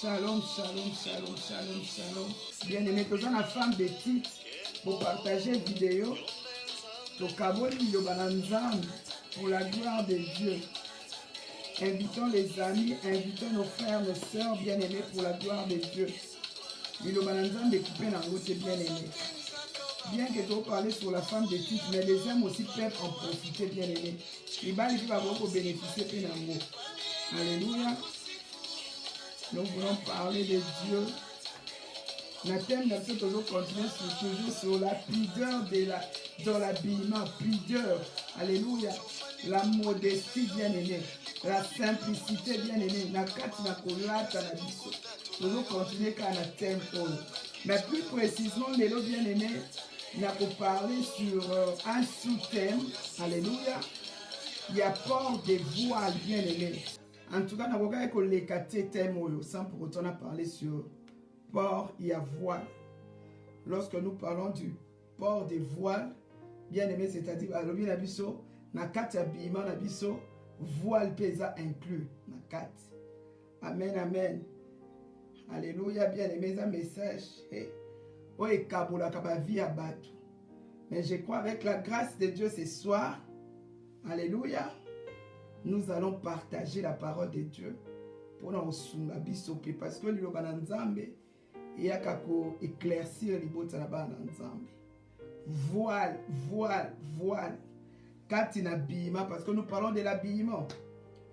Shalom, shalom, shalom, shalom, shalom. Bien-aimé, tous la femme de titre pour partager vidéo. Tokaboli Yobananzam pour la gloire de Dieu. Invitons les amis, invitons nos frères, nos sœurs bien-aimés pour la gloire de Dieu. Yobananzam d'équiper Nango, c'est bien-aimé. Bien que tu parles sur la femme de titre, mais les hommes aussi peuvent en profiter, bien-aimé. Il va beaucoup bénéficier de Nango. Alléluia. Nous voulons parler de Dieu. Le thème de ce toujours continuer toujours sur la pudeur dans l'habillement, pudeur. Alléluia. La modestie bien-aimée. La simplicité bien-aimée. La carte na kolata na biso. Toujours continuer car la thème. Mais plus précisément, les bien-aimés, nous allons parler sur un sous-thème. Alléluia. Il y a port des voiles bien-aimés. En tout cas, nous allons les thèmes sans pour autant parler sur port et voile. Lorsque nous parlons du port des voiles, bien aimé, c'est-à-dire, na kati habillement na biso, voile pesa inclus. Na kati. Amen, amen. Alléluia, bien aimé, un message. Mais je crois avec la grâce de Dieu ce soir, alléluia, nous allons partager la parole de Dieu pour nous sunga biso parce que le bananzambe il y a kako éclaircir les bottes na bananzambe. Voile, voile, voile. Katina bima parce que nous parlons de l'habillement.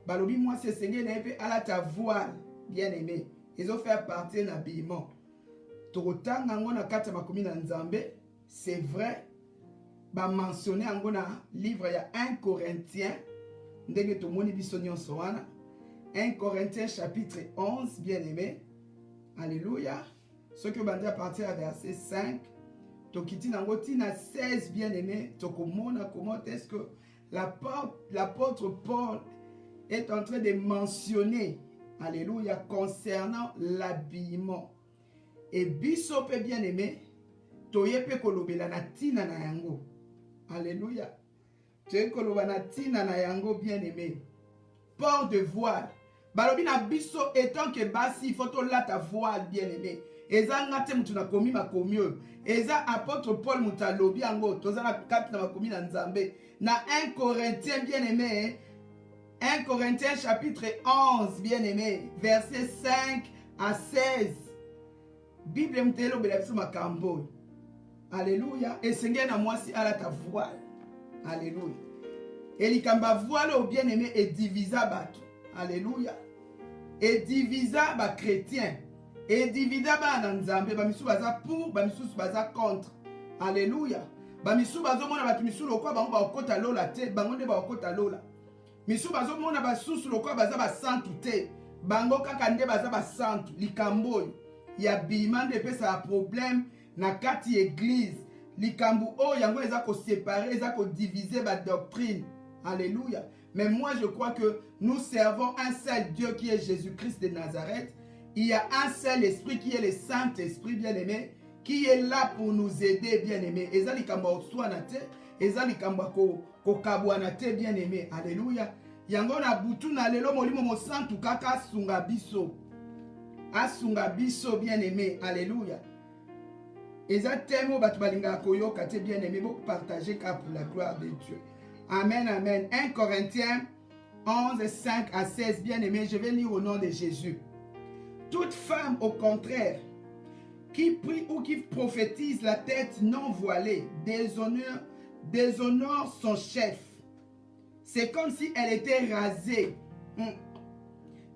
Balobi moi c'est Seigneur n'avait à la ta voile bien aimé. Ils ont fait partie de l'habillement. Totanga ngona kata makomi na nzambe, c'est vrai. Ba mentionner ngona livre il y a 1 Corinthiens. 1 Corinthiens chapitre 11, bien-aimé. Alléluia. Ce que vous à partir à verset 5. Tokiti nangotina 16, bien-aimé. Tokomona comment est-ce que l'apôtre Paul est en train de mentionner, alléluia, concernant l'habillement. Et bisope, bien-aimé, toyepe kolobela na tina na yango. Alléluia. Tu kolobanatina na yango bien-aimé. Port de voile. Balobi na biso étant que basi il faut la voile bien-aimé. Eza ngate mutu na komi makomio. Eza apôtre Paul mutalobi yango toza na kati na makomi na nzambe. Na 1 Corinthiens bien-aimé. 1 Corinthiens chapitre 11 bien-aimé, verset 5 à 16. Bible mutelo bela biso makambo. Alléluia. Et Seigneur na moi si ala ta voile. Alléluia. Et l'ikamba voile au bien-aimé est divisable. Alléluia. Et divisable chrétien. Et divisable en Nzambe. Bamisu baza pour, bamisu baza contre. Alléluia. Bamisu bazo mona batumisu lokwa bango ba okota lola te, bango nde ba okota lola. Misu bazo mona basusu lokwa baza ba santu te. Bango kaka nde baza ba santu likambo. Ya bimande pesa problème na kati église. Likambu o yango eza ko séparer, eza ko diviser ba doctrine. Alléluia. Mais moi je crois que nous servons un seul Dieu qui est Jésus-Christ de Nazareth. Il y a un seul esprit qui est le Saint-Esprit bien-aimé, qui est là pour nous aider bien-aimé. Eza likambu oswanate, eza likambu ko kabwanate bien-aimé. Alléluia. Yango na butu na lelo molimo mo santu kaka asunga biso. Asunga biso bien-aimé. Alléluia. Exactement, bien-aimé, beaucoup partager pour la gloire de Dieu. Amen, amen. 1 Corinthiens 11, 5 à 16, bien-aimé, je vais lire au nom de Jésus. Toute femme, au contraire, qui prie ou qui prophétise la tête non voilée, déshonore son chef. C'est comme si elle était rasée.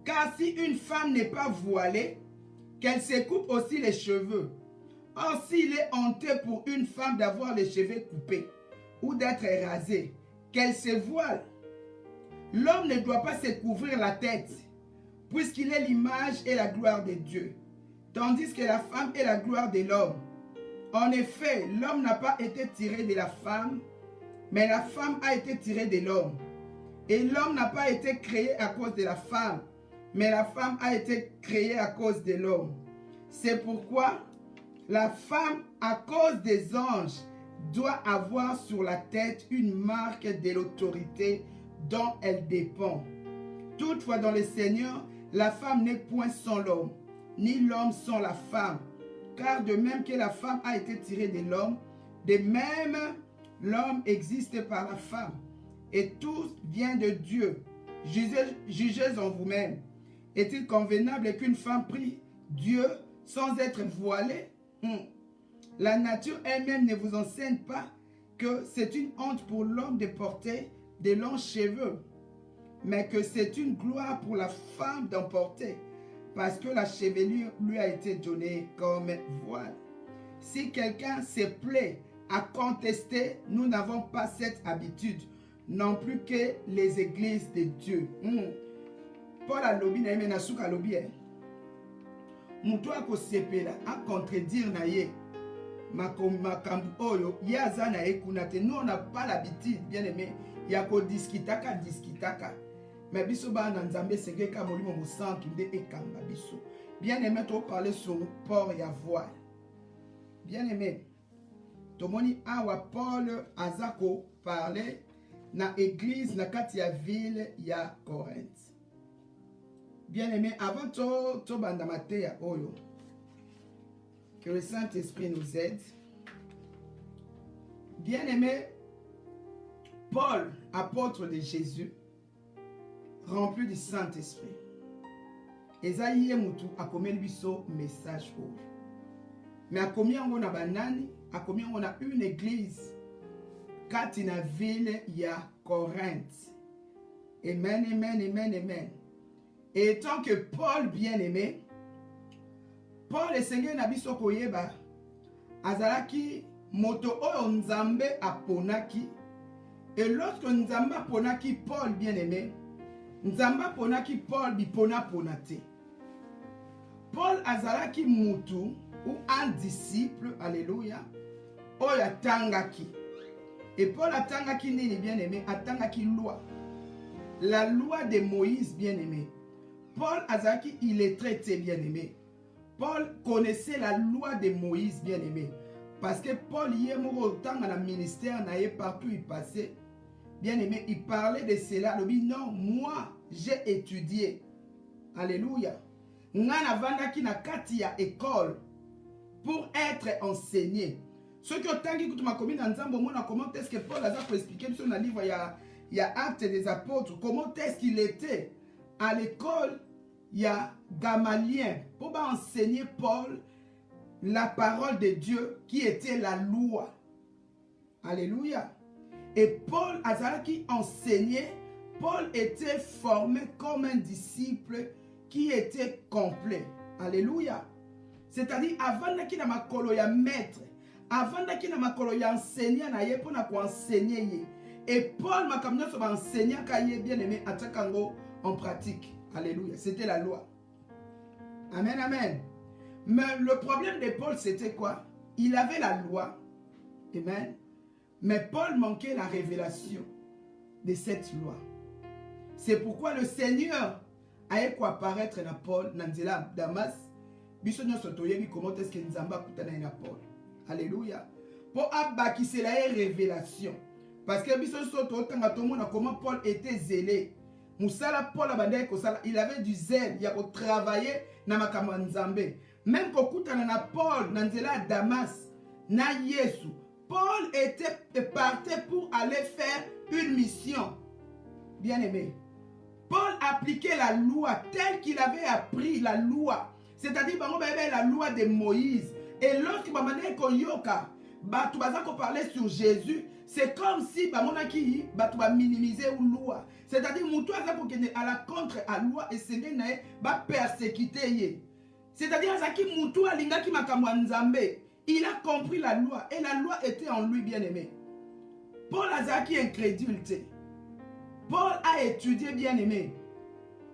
Car si une femme n'est pas voilée, qu'elle se coupe aussi les cheveux. Or, s'il est honteux pour une femme d'avoir les cheveux coupés ou d'être rasée, qu'elle se voile. L'homme ne doit pas se couvrir la tête, puisqu'il est l'image et la gloire de Dieu, tandis que la femme est la gloire de l'homme. En effet, l'homme n'a pas été tiré de la femme, mais la femme a été tirée de l'homme. Et l'homme n'a pas été créé à cause de la femme, mais la femme a été créée à cause de l'homme. C'est pourquoi la femme, à cause des anges, doit avoir sur la tête une marque de l'autorité dont elle dépend. Toutefois, dans le Seigneur, la femme n'est point sans l'homme. ni l'homme sans la femme. Car de même que la femme a été tirée de l'homme, de même l'homme existe par la femme. Et tout vient de Dieu. Jugez en vous-même. Est-il convenable qu'une femme prie Dieu sans être voilée? La nature elle-même ne vous enseigne pas que c'est une honte pour l'homme de porter de longs cheveux, mais que c'est une gloire pour la femme d'en porter, parce que la chevelure lui a été donnée comme voile. Si quelqu'un se plaît à contester, nous n'avons pas cette habitude, non plus que les églises de Dieu. Paul a lobby na yeme na suka lobby. Mutu akosepela a contredire na ye. Makambu oyo yaza na ekunate. Nous on n'a pas l'habitude, bien aimé. Yako diskitaka. Mais biso ba na nzambe segeka molimo musantu de ekamba biso. Bien aimé, to parler sur port ya voile. Bien aimé. Tomoni awa Paul azako parler na église na kati ya ville ya Corinthe. Bien aimé, avant to bandamate ya oyo, que le Saint-Esprit nous aide. Bien aimé, Paul, apôtre de Jésus, rempli du Saint-Esprit, Esaïe mutu akomeli biso message oyo. Mais akomi yango na banani, akomi yango na une église kati na ville ya Corinthe. Amen, amen, amen, amen. Et tant que Paul bien-aimé, Paul esengeli na biso koyeba azalaki moto oyo Nzambe aponaki. Et lorsque Nzambe aponaki Paul bien-aimé, Nzambe aponaki Paul bipona ponate. Paul azalaki mutu ou un disciple, alléluia, oyo atangaki. Et Paul atangaki nini bien-aimé, atangaki loi. La loi de Moïse bien-aimé. Paul azalaki illettré bien-aimé. Paul connaissait la loi de Moïse bien-aimé. Parce que Paul y est mort autant dans le ministère, partout il passait. Bien-aimé, il parlait de cela. Il dit non, moi j'ai étudié. Alléluia. Ngana vandaki na kati ya école pour être enseigné. Ce qui ont tangi que tu m'as commis dans Nzambo, comment est-ce que Paul a expliqué sur le livre, il y a Actes des Apôtres, comment est-ce qu'il était à l'école, il y a Gamalien, pour enseigner Paul la parole de Dieu qui était la loi. Alléluia. Et Paul Azalaki enseignait, Paul était formé comme un disciple qui était complet. Alléluia. C'est-à-dire, avant qu'il na makolo ya maître, avant qu'il na makolo ya enseignant na ye pour na ko enseigner. Et Paul makamna so ba enseignant ka ye bien aimé atakango en pratique. Alléluia. C'était la loi. Amen, amen. Mais le problème de Paul, c'était quoi? Il avait la loi. Amen. Mais Paul manquait la révélation de cette loi. C'est pourquoi le Seigneur a apparaître dans Paul, dans Damas. Comment est-ce que Nzamba kutana na Paul? Alléluia. Pour abaki c'est la révélation. Parce que comment Paul était zélé. Musala Paul il avait du zèle, il a travaillé na makambo Nzambe. Même kokutana na Paul dans Damas, na Yesu. Paul était parti pour aller faire une mission. Bien aimé. Paul appliquait la loi telle qu'il avait appris la loi. C'est-à-dire la loi de Moïse. Et lorsque yoka, tu vas parler sur Jésus, c'est comme si tu vas minimiser la loi. C'est-à-dire que à la contre à la loi et c'est va persécuter. C'est-à-dire il a compris la loi et la loi était en lui bien aimé. Paul Azaki incrédulité. Paul a étudié bien aimé.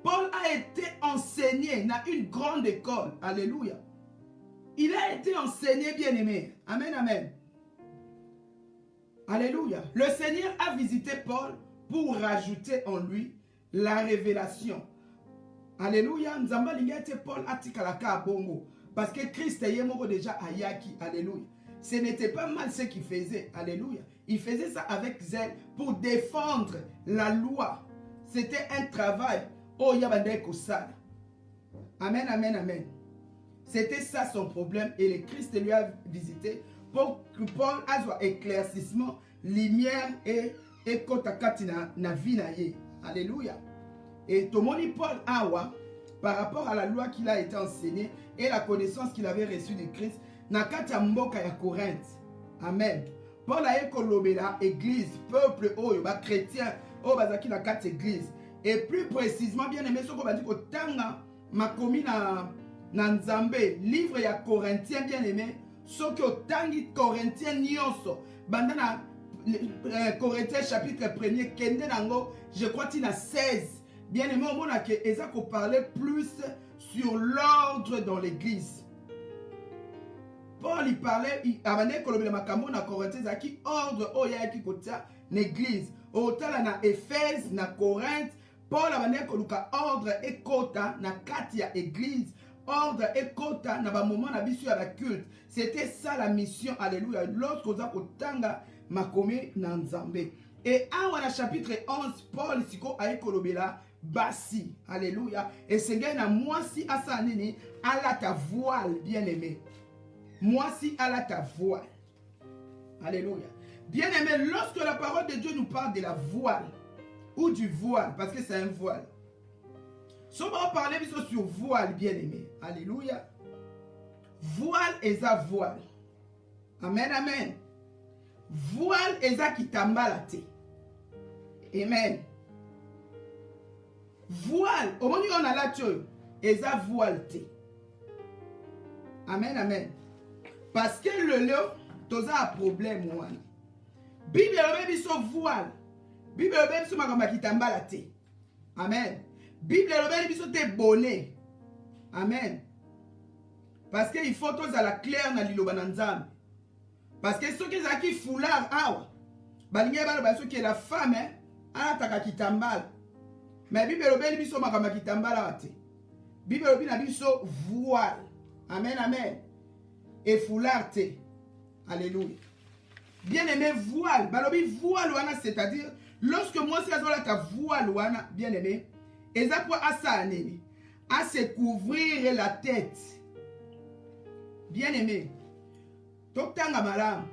Paul a été enseigné dans une grande école. Alléluia. Il a été enseigné bien aimé. Amen, amen. Alléluia. Le Seigneur a visité Paul pour rajouter en lui la révélation. Alléluia. Nzamba lingete Paul atikalaka bongo. Parce que Christ est mort déjà à Yaki. Alléluia. Ce n'était pas mal ce qu'il faisait. Alléluia. Il faisait ça avec zèle pour défendre la loi. C'était un travail. Oh, yabande kosala. Amen, amen, amen. C'était ça son problème. Et le Christ lui a visité pour que Paul ait éclaircissement, lumière et kotakati na vie na ye. Alléluia. Et Tomoni Paul awa, par rapport à la loi qu'il a été enseigné et la connaissance qu'il avait reçue de Christ, na kati ya mboka ya Corinthe. Amen. Paul a kolobela église, peuple oyo, ba chrétien, oyo bazaki na kati église. Et plus précisément, bien aimé, ce qu'on va dire que tanga makomi na Nzambe, livre ya Corinthien, bien aimé, ce que tangi Corinthien nyonso, bandana Corinthiens chapitre 1er, kende nango, je crois qu'il y a 16. Bien aimé, on a que Ezako parlait plus sur l'ordre dans l'église. Paul il parlait, il avait kolobela makambo na Corinthiens qui ordre oya ki kotia l'église. Otala na Éphèse, na Corinthe, Paul avait koluka ordre et kota na kati ya église. Ordre et quota na ba moment na biso ya la culte. C'était ça la mission. Alléluia. Lorsqu'on a kotanga makomi na Nzambe. Et en na chapitre 11, Paul siko a kolobela basi. Alléluia. Et c'est gars na moi si asa nini ala ta voile bien aimé. Moi si ala ta voile. Alléluia. Bien aimé, lorsque la parole de Dieu nous parle de la voile ou du voile, parce que c'est un voile. Si on va parler sur voile, bien aimé. Alléluia. Voile et ça voile. Amen, amen. Voile et ça qui t'emballe. Amen. Voile. Au moment où on a la chose, et ça voile. Amen, amen. Parce que le lieu, tu as un problème. Bible est même sur voile. Bible est même sur ma qui t'emballe. Amen. Bible est même sur tes bonnets. Amen. Parce qu'il faut tous à la claire dans l'île Bananzam. Parce que ceux qui ont qui foulard, ceux qui est la femme, qui t'emballe. Mais Bible est même sur ma qui t'emballe. Bible est même sur voile. Amen, amen. Et foulard. Alléluia. Bien aimé, voile. Balobi voile, c'est-à-dire, lorsque moi, c'est la voile, bien aimé, et ça pour à se couvrir la tête. Bien aimé. Totanga malam.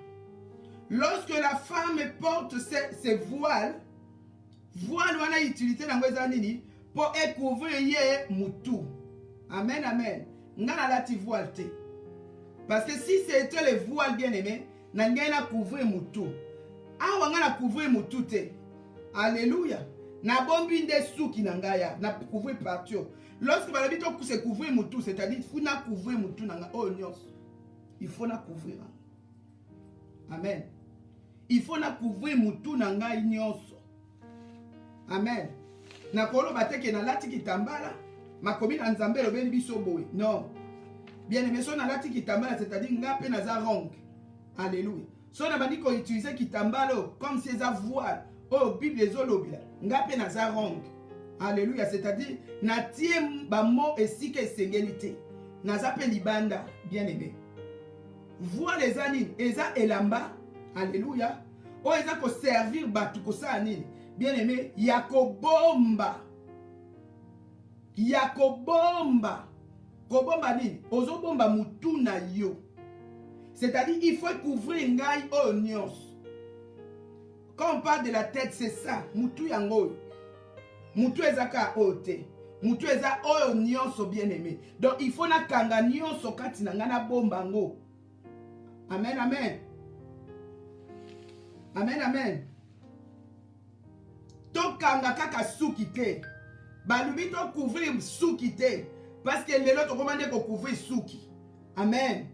Lorsque la femme porte ses voiles, voile on a utilité dans les années pour couvrir moutou. Amen, amen. Ngana lati voile te. Parce que si c'était les voiles bien aimé, n'angana couvrir moutou. Ah wangana couvrir moutou te. Alléluia. Na bombi nde souki nangaya, na couvrir partout. Lorsque vous habitez se couvrir moutou, c'est-à-dire il faut na couvrir moutou nanga oh nyos. Il faut na couvrir. Amen. Il faut na couvrir moutou nanga nyos. Amen. Na kolo bateke na lati kitambala, makomi na Nzambe lo beni biso boy. Non. Bien aimé, so na lati kitambala, c'est-à-dire ngape na za rong. Alléluia. So na bandi ko utiliser kitambalo comme ces voile. Oh, Bible les olobila. Ngape na za rong. Alléluia. C'est-à-dire, na tie ba mo esike sengelite. Na zape libanda. Bien aimé. Voile les anines. Eza elamba. Alléluia. Oh, eza ko servir batu ko sa anine. Bien aimé. Yakobomba. Yakobomba. Kobomba nini. Ozo bomba mutu na yo. C'est-à-dire, il faut couvrir ngai onions. Quand on parle de la tête, c'est ça. Moutou yango. Moutou ezaka ote. Moutou eza oyo nyonso bien aimé. Donc il faut na kanga nyonso kati na ngana bombango. Amen, amen. Amen, amen. To kanga kaka suki te. Balubi to couvrir suki te. Parce que les autres commandent qu'on couvrir suki. Amen.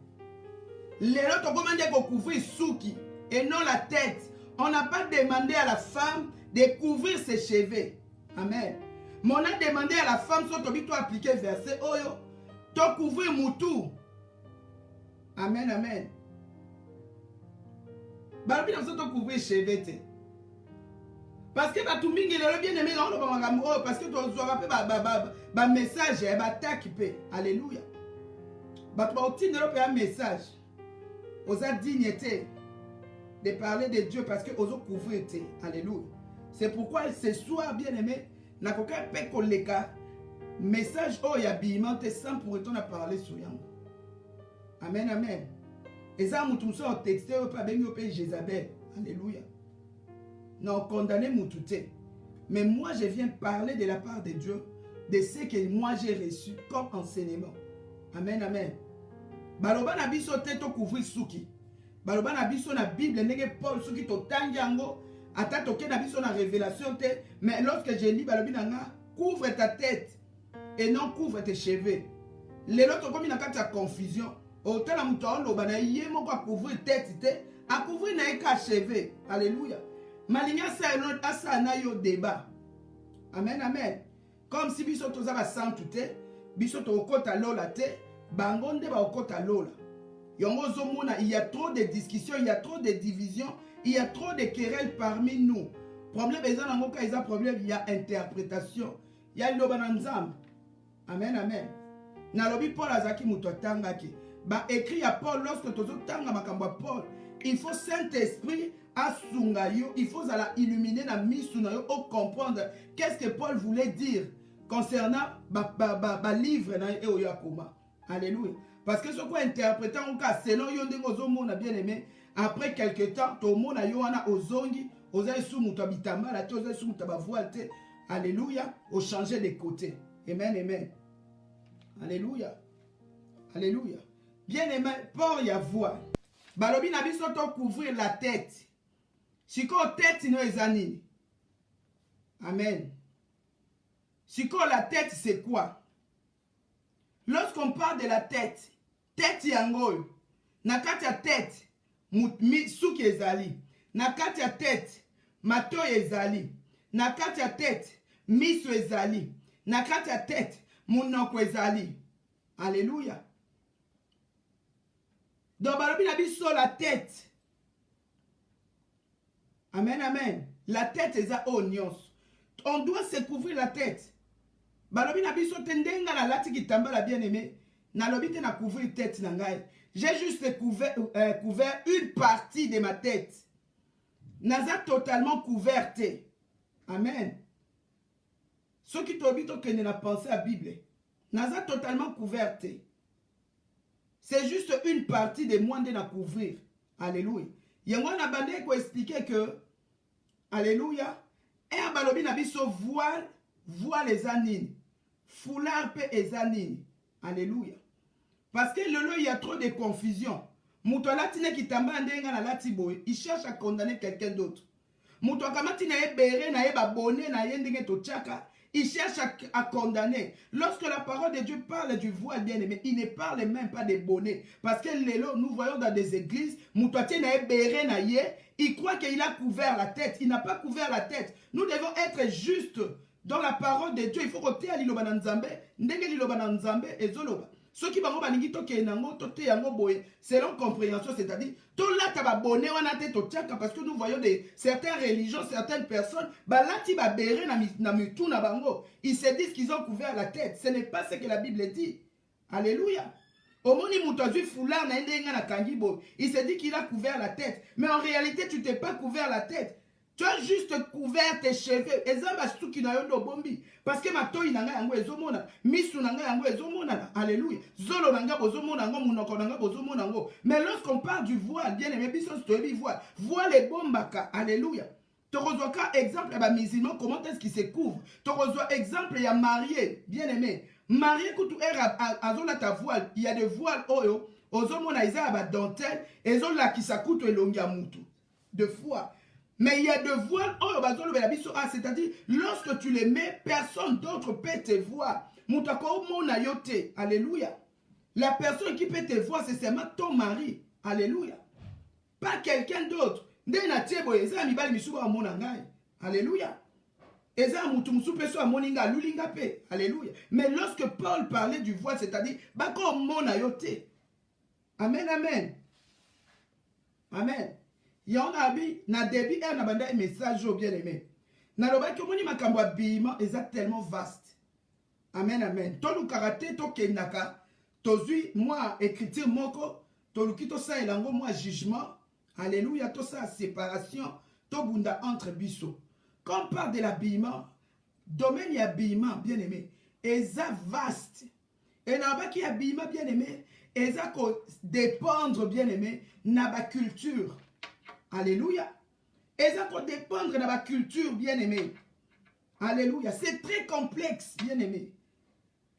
Les autres commandent qu'on couvrir suki et non la tête. On n'a pas demandé à la femme de couvrir ses cheveux. Amen. Mais on a demandé à la femme, soit tu as appliqué verset, oh yo, tu couvrir moutou. Amen, amen. Bah, bien sûr, tu couvrir cheveux. Parce que tu mingi le bien aimé, parce que tu as rappelé un message, un attaque. Alléluia. Bah, tu as obtenu un message. Aux dignité de parler de Dieu parce que aux autres couvrir. Alléluia. C'est pourquoi ce soir, bien aimé, n'a aucun pe koleka message oh ya bimente sans pour autant parler sur yango. Amen, amen. Et ça, nous sommes au texte, pas bien Jézabel. Alléluia. Non, condamné Moutouté. Mais moi, je viens parler de la part de Dieu, de ce que moi j'ai reçu comme enseignement. Amen, amen. Baloba na biso te to couvrir suki. Baloba na biso na Bible, nenge Paul suki to tangiango. Ata toke na biso na révélation te. Mais lorsque je lis balobi nanga, couvre ta tête et non couvre tes cheveux. Les autres comme il y a confusion. Autant la mouton loba na yé moko a couvrir tête te, a couvrir na eka cheveux. Alléluia. Malinga sa elon asa na yo débat. Amen, amen. Comme si biso toza ba santu te, biso to okota lola te, bangonde ba okota lola. Yongo zomona, il y a trop de discussions, il y a trop de divisions, il y a trop de querelles parmi nous. Problème ezan nango ka eza problème, il y a interprétation. Il y a loba na nzambe. Amen, amen. Nalobi Paul azaki muto tangaki. Ba écrit à Paul lorsque tozo tanga makambo Paul, il faut Saint-Esprit asunga yo, il faut la illuminer na misu na yo au comprendre qu'est-ce que Paul voulait dire concernant ba livre na e oyakoma. Alléluia. Parce que ce qu'on interprète en cas selon yo ndenge ozomona bien aimé, après quelque temps to mona yo wana ozongi, ozai sou muto bitamba la to ozai sou muto ba voile te. Alléluia, au changer de côté. Amen, amen. Alléluia. Alléluia. Bien aimé, pour y avoir. Balobi na biso to couvrir la tête. Siko tête no ezanini. Amen. Siko la tête c'est quoi? Lorsqu'on parle de la tête, tête yango, na kati ya tête, suki ezali. Na kati ya tête, mato ezali. Na kati ya tête, miso ezali. Na kati ya tête, munoko ezali. Alléluia. Donc, balobi na biso la tête. Amen, amen. La tête est à oignon. On doit se couvrir la tête. Balobi na biso tendenga na lati kitamba la bien-aimé. Na lobi te na couvrir tête na ngai. J'ai juste couvert une partie de ma tête. Naza totalement couverte. Amen. Ce qui t'obite que ne la pensé à Bible. Naza totalement couverte. C'est juste une partie de moi de la couvrir. Alléluia. Yango na bande ko expliquer que alléluia. Et un balobi na biso voile les anines. Foulard pe ezanine. Alléluia. Parce que il y a trop de confusion. Muto latine kitamba ndenga na lati boy, il cherche à condamner quelqu'un d'autre. Muto kamati na ebere na eba bonnet na yendenge to tchaka. Il cherche à condamner. Lorsque la parole de Dieu parle du voile bien-aimé, il ne parle même pas des bonnets. Parce que nous voyons dans des églises, il croit qu'il a couvert la tête. Il n'a pas couvert la tête. Nous devons être justes dans la parole de Dieu. Il faut que ceux qui vont baningi toke nango tote yango boye selon compréhension, c'est-à-dire to la taba bonné wana te to tchaka, parce que nous voyons certaines religions, certaines personnes balati ba béré na mutu na bango, ils se disent qu'ils ont couvert la tête. Ce n'est pas ce que la Bible dit. Alléluia. Omoni mutazui foulard na ndenga na kangibo, il se dit qu'il a couvert la tête, mais en réalité tu t'es pas couvert la tête. Tu as juste couvert tes cheveux. Parce que ma toi nanga yango ezomona, misu nanga yango ezomona. Alléluia. Zolo nanga bozomona ngo, munoko nanga bozomona ngo. Mais lorsqu'on parle du voile, bien aimé, biso story voile. Voile est bombaka. Alléluia. Tu reçois exemple ba musulman, comment est-ce qu'il se couvre? Tu reçois exemple, il y a marié, bien aimé. Marié kutu era azola ta voile, il y a des voiles oyo, ozomona isa ba dentelle, ezola ki sa kutu elongia mutu. De foi. Mais il y a de voiles, c'est-à-dire, lorsque tu les mets, personne d'autre peut te voir. Alléluia. La personne qui peut te voir, c'est seulement ton mari. Alléluia. Pas quelqu'un d'autre. Alléluia. Alléluia. Mais lorsque Paul parlait du voile, c'est-à-dire, amen, amen. Amen. Yonabi na début et na banda message bien aimé. Na loba ki moni makambo abima eza tellement vaste. Amen, amen. Tolu karaté to kendaka, tozui moi écriture moko, toluki to sa elango moi jugement. Alléluia, to sa séparation, to bunda entre biso. Quand on parle de l'habillement, domaine y habillement bien aimé, eza vaste. Et na loba ki habillement bien aimé, eza ko dépendre bien aimé na ba culture. Alléluia. Eza ko dépendre na ba culture bien aimé. Alléluia. C'est très complexe bien aimé.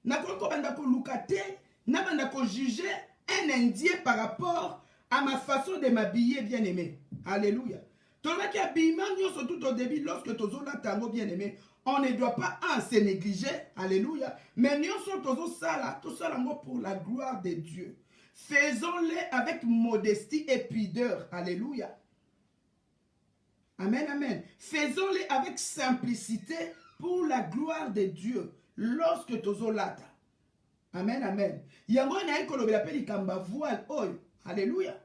Na ko banda ko lukate, na banda ko juger un Indien par rapport à ma façon de m'habiller bien aimé. Alléluia. Tolba ki habillement nyonso tout au début lorsque tozola tango bien aimé. On ne doit pas se négliger, alléluia, mais nous sommes tous ça, tout ça pour la gloire de Dieu. Faisons-les avec modestie et pudeur, alléluia. Amen, amen. Faisons-les avec simplicité pour la gloire de Dieu, lorsque tous lata. Amen, amen. Yango na eko lobe l'appelle ikamba voile, oyo, alléluia.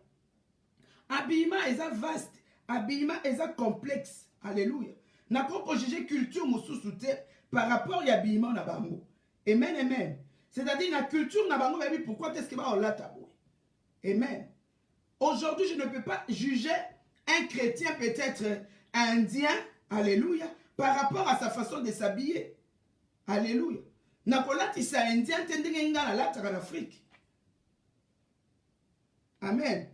Habillement est vaste, habillement est complexe, alléluia. Na ko juger culture mususu te par rapport à habillement na bango. Amen, amen. C'est-à-dire la culture na bango baby pourquoi est-ce que ba olata boy. Amen. Aujourd'hui, je ne peux pas juger un chrétien peut-être indien, alléluia, par rapport à sa façon de s'habiller. Alléluia. Na ko latisa indien te ndenge nga na lata en Afrique. Amen.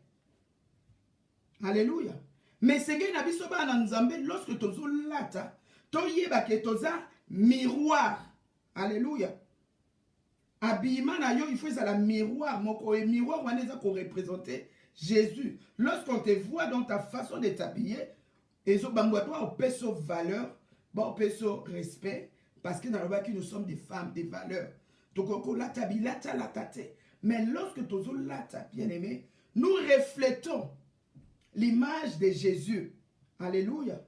Alléluia. Mais c'est que nabiso ba na nzambe lorsque tozo lata toyeba ke toza miroir. Alléluia. Habillement na yo il faut ça la miroir moko et miroir wana eza ko représenter Jésus. Lorsqu'on te voit dans ta façon de t'habiller ezo bangwa toi au peso valeur, bon peso respect parce que dans le bas nous sommes des femmes des valeurs. Tokoko lata bilata latate. Mais lorsque tozo lata bien-aimé, nous reflétons l'image de Jésus. Alléluia.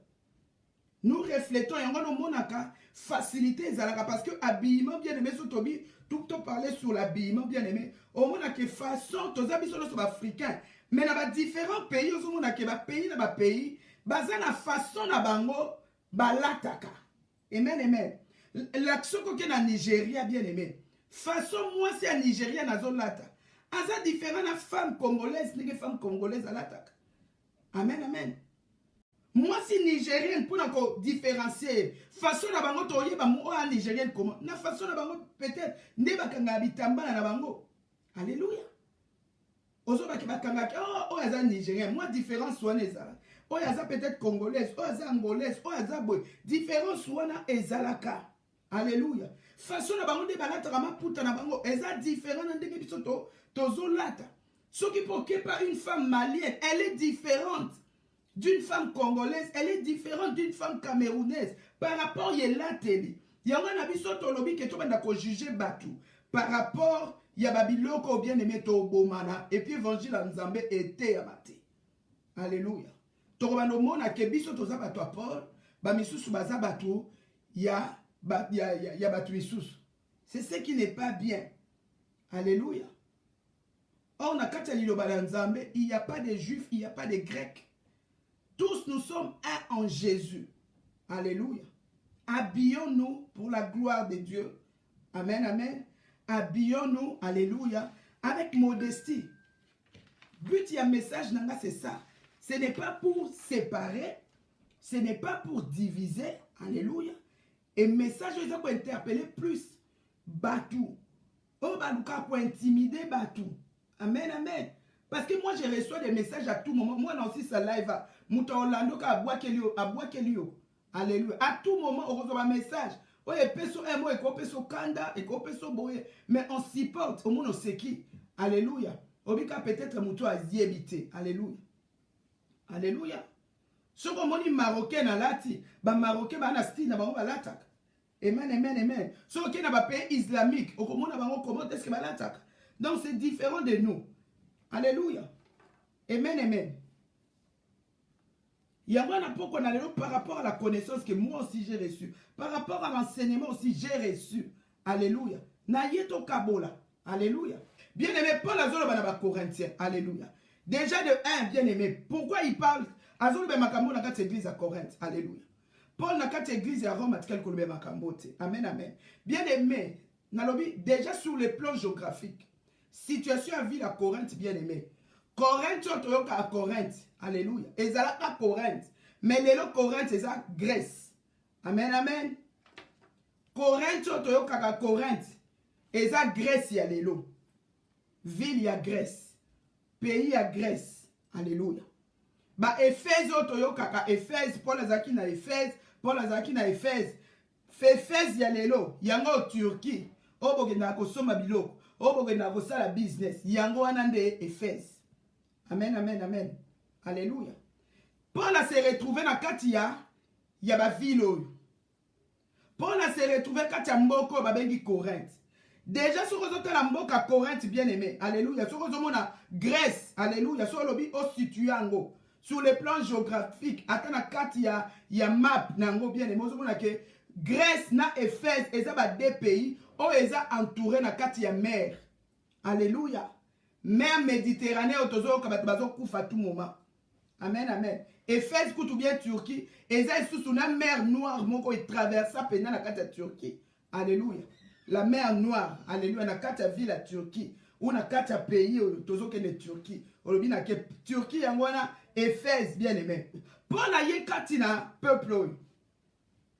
Nous reflétons et on monaka facilité zalaka parce que habillement bien aimé sur Tobi tout parler sur l'habillement bien aimé au monaka façon tous habits sur africain mais dans différents pays au monaka ba pays na ba pays bazana façon na bango balataka. Amen amen. L'action que na Nigeria bien aimé façon moi c'est à Nigeria na zolata aza différent na femme congolaise ni femme congolaise alataka. Amen, amen. Moi, si nigérienne, pour nous différencier, façon na bango toye ba mo a nigérienne comment? Na façon na bango peut-être ne ba kanga bitamba na bango. Alléluia. Ozo ba ki ba kanga oh aza nigérien, moi différence wana ezala. Oh aza peut-être congolaise, oh aza angolaise, oh aza boy. Différence wana ezalaka. Alléluia. Façon na bango de balata ma puta na bango, eza différent na ndenge biso tozo lata. Ce qui ne pas une femme malienne, elle est différente d'une femme congolaise, elle est différente d'une femme camerounaise. Par rapport à la télé, il y a un abisso tolobi qui est juger Batou. Par rapport, il y a Babiloko bien aimé Tobomana, et puis évangile en Zambé était abaté. Alléluia. Torobano mona kebiso toza Batou à Paul, Bamisusu baza Batou, il y a Batou Isusu. C'est ce qui n'est pas bien. Alléluia. Or, il n'y a pas de juifs, il n'y a pas de grecs. Tous nous sommes un en Jésus. Alléluia. Habillons-nous pour la gloire de Dieu. Amen, amen. Habillons-nous, alléluia, avec modestie. But, il y a un message, c'est ça. Ce n'est pas pour séparer, ce n'est pas pour diviser. Alléluia. Et message, il faut interpeller plus. Batou. Oh, balouka pour intimider Batou. Amen, amen. Parce que moi, je reçois des messages à tout moment. Moi, aussi, ça live. Mouta Orlando, à bois kelio. Alléluia. À tout moment, on reçoit un message. Oh, et peso un mot, et qu'on peso kanda, et qu'on peso boye. Mais on s'y porte. Au monde, on sait qui. Alléluia. Obika peut-être mouto à habité. Alléluia. Alléluia. Ce qu'on dit marocain à lati, bah marocain, bah na style, bah on va l'attaque. Amen, amen, amen. Ce qu'on est dans le pays islamique, au comment comment est-ce que bah l'attaque. Donc c'est différent de nous. Alléluia. Amen, amen. Il y a un apport qu'on a par rapport à la connaissance que moi aussi j'ai reçue. Par rapport à l'enseignement aussi j'ai reçu. Alléluia. Nayeto Kabola. Alléluia. Bien aimé, Paul Azolo Banaba Corinthien. Alléluia. Déjà de 1, bien aimé. Pourquoi il parle Azolo Bemakambo n'a qu'à église à Corinthe. Alléluia. Paul n'a qu'à église à Rome à Tkel Makambo. Amen, amen. Bien aimé. Nalobi, déjà sur le plan géographique. Situation à ville à Corinthe, bien aimé. Corinthe, tu as à Corinthe. Alléluia. Et ça à Corinthe. Mais les Corinthe, c'est ça Grèce. Amen, amen. Corinthe, tu as à Corinthe. Et ça Grèce, il y a les lots. ville ya Grèce, pays ya Grèce. Alléluia. Ba Éphèse otoyo kaka Éphèse, Paul azaki na Éphèse, Paul azaki na Éphèse. Éphèse ya lelo, yango Turquie. Oboke na kosoma biloko, oboke na kosala business. Yango wana nde Éphèse. Amen, amen, amen. Alléluia. Paul a se retrouvé na kati ya ba ville oyo. Paul a se retrouvé kati ya mboko babengi Corinthe. Déjà sur la mboka Corinthe bien aimé. Alléluia. Sur la Grèce. Alléluia. Sur le au situango. Sur le plan géographique. Atana kati ya map nango bien aimé. Ozomona ke Grèce na Éphèse eza ba deux pays o eza entouré na kati ya mer. Alléluia. Mer Méditerranée otozo kabato bazo kufa tout moment. Amen, amen. Éphèse koutou bien Turquie. Eza sous na mer Noire moko et traversa pena na kati ya Turquie. Alléluia. La mer Noire, alléluia, na kati ya ville ya Turquie, ou na kati ya pays tozo kene Turquie. Olobi na ke Turquie yango wana Éphèse bien aimé. Paul a ye kati na peuple oyo.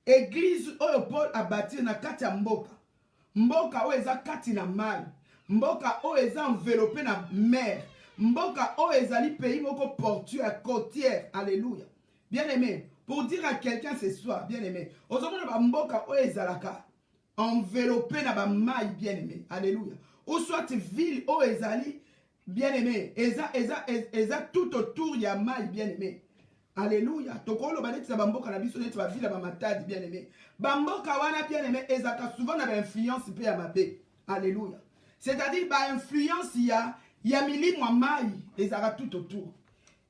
Église oyo Paul a bâti na kati ya mboka. Mboka oyo eza kati na mai. Mboka oyo eza enveloppé na mer. Mboka oyo ezali pays moko portuaire, côtière. Alléluia. Bien aimé, pour dire à quelqu'un ce soir, bien aimé, ozomona ba mboka oyo ezalaka enveloppé na ba maille bien aimé. Alléluia. Ou soit ville o ezali bien aimé. Eza tout autour ya maille bien aimé. Alléluia. Tokolo ba neti na ba mboka na biso neti ba ville ba matadi bien aimé. Ba mboka wana bien aimé ezaka souvent na ba influence pe ya mabe. Alléluia. C'est-à-dire ba influence ya milimo ya maille ezaka tout autour.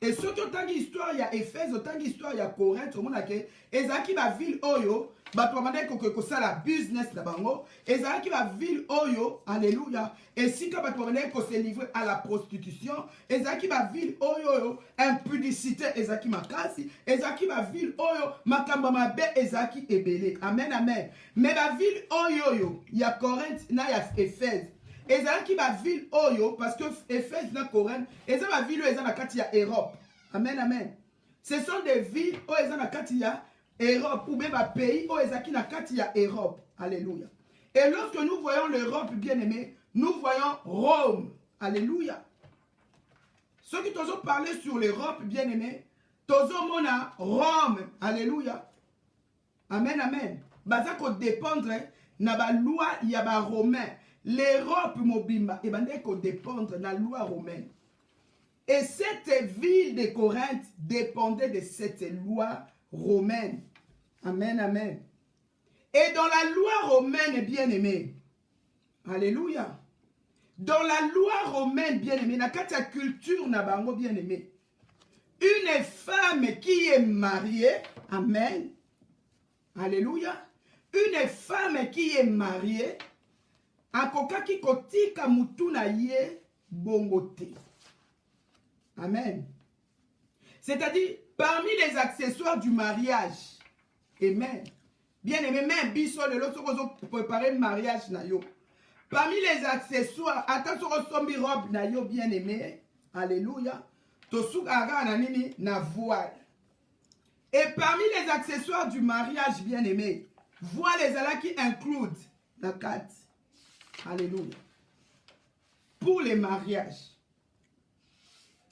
Et surtout tangi histoire ya Éphèse, tangi histoire ya Corinthe, au monde ke ezaki ba ville oyo bato bamande ko sala business na bango, ezaki ba ville oyo, alléluia, et sika bato bamande ko se livrer à la prostitution, ezaki ba ville oyo impudicité ezaki makasi, ezaki ba ville oyo makamba mabe ezaki ebele. Amen, amen. Mais ba ville oyo ya Corinthe na ya Éphèse ezalaki ba ville oyo parce que Éphèse na Corinthe eza ba ville oyo eza na kati ya Europe. Amen, amen. Ce sont des villes oyo eza na kati ya Europe ou bien ba pays oyo ezaki na kati ya Europe. Alléluia. Et lorsque nous voyons l'Europe bien aimé, nous voyons Rome. Alléluia. Ceux qui t'ont parlé sur l'Europe bien aimé, t'ont mona Rome. Alléluia. Amen, amen. Bazako dépendre na ba loi ya ba romain. L'Europe mobimba et bande ko dépendre de la loi romaine. Et cette ville de Corinthe dépendait de cette loi romaine. Amen, amen. Et dans la loi romaine bien aimée, alléluia. Dans la loi romaine bien aimée, na kati ya culture na bango bien aimé, une femme qui est mariée, amen, alléluia, une femme qui est mariée, akokaki kotika mutu na ye bongote. Amen. C'est-à-dire, parmi les accessoires du mariage, amen. Bien aimé, même biso de l'autre, on préparer mariage na yo. Parmi les accessoires, attention au sombi robe na yo bien aimé, alléluia. Tosuk aga na nini na voile. Et parmi les accessoires du mariage bien aimé, voile les ala qui include la carte. Alléluia. Pour les mariages.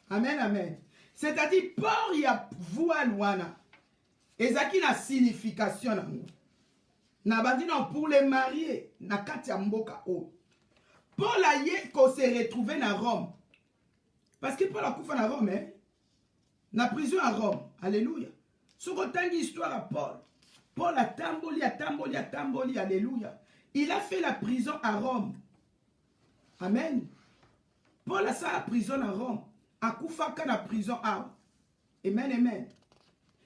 Amen, amen. C'est-à-dire, pour y a voile wana. Ezaki na signification nango. Na bandi non pour les mariés. Na kati ya mboka o. Paul a ye ko se retrouvé na Rome. Parce que Paul a koufa na Rome, hein. Na prison à Rome. Alléluia. Ce qu'on t'a dit histoire à Paul. Paul a tamboli, alléluia. Il a fait la prison à Rome. Amen. Paul a fait la prison à Rome. A Koufaka la prison à. Amen, amen.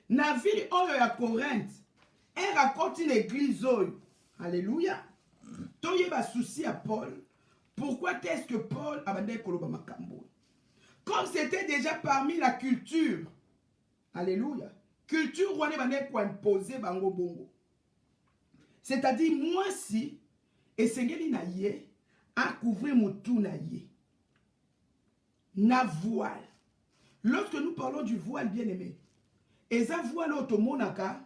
Na ville oyo ya Corinthe. Elle raconte l'église oyo. Alléluia. Toye ba souci à Paul. Pourquoi est-ce que Paul a bandé koloba makambo? Comme c'était déjà parmi la culture. Alléluia. Culture wane bandé ko imposer bango bongo. C'est-à-dire, moi si, et sengeli na ye, a couvrir mon tout na ye. Na voile. Lorsque nous parlons du voile bien aimé, et ça voile automonaka,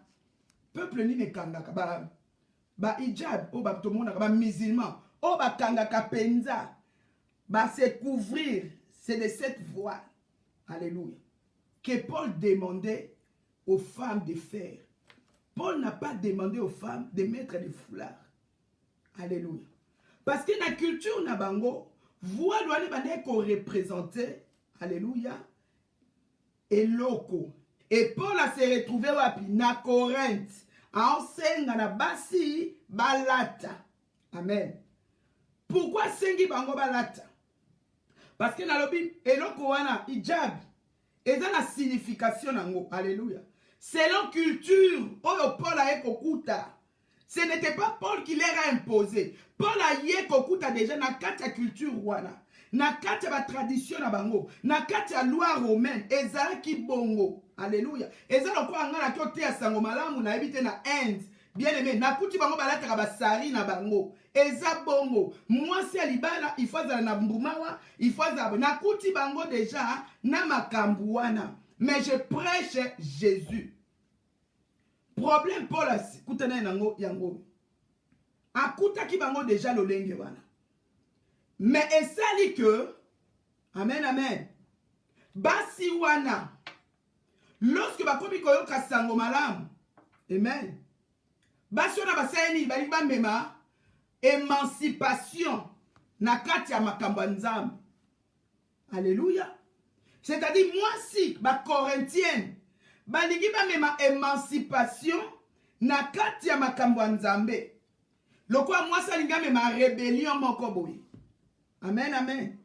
peuple ni me kangaka, ba hijab, o ba automonaka, ba musulman, o ba kangaka penza. bah, se couvrir, c'est de cette voie, alléluia, que Paul demandait aux femmes de faire. Paul n'a pas demandé aux femmes de mettre des foulards. Alléluia. Parce que dans la culture na bango, voix doit qu'on représenter, alléluia, et loko. Et Paul a se retrouvé wapi na Corinthe, en senga na basi balata. Amen. Pourquoi sengi bango balata? Parce que na lobi eloko wana hijab, et dans la signification nango, alléluia. Selon culture, oyo Paul a ekokuta. Ce n'était pas Paul qui leur a imposé. Paul a yé kokuta déjà na kati culture wana. Na kati ba tradition na bango. Na kati loi romaine. Ezalaki bongo. Alléluia. Ezalo kwa ngana kyote ya sango malamu na ebite na Inde. Bien aimé. Na kuti bango balata ka basari na bango. Eza bongo. Mwasi ya libala ifazala na mbumawa. Ifazala. Na kuti bango déjà na makambu wana. Mais je prêche Jésus. Problème Paul a kutana nango yango. Akuta ki bango déjà lolenge wana. Mais esali que amen amen. Basi wana lorsque bakomi koyoka sango malamu. Amen. Basi wana basayeni bali ba mema émancipation na kati ya makambo nzambe. Alléluia. C'est-à-dire moi si ba corinthienne balingi ba mema émancipation na kati ya makambo nzambe. Lokwa moi sa linga mema rébellion moko boye. Amen amen.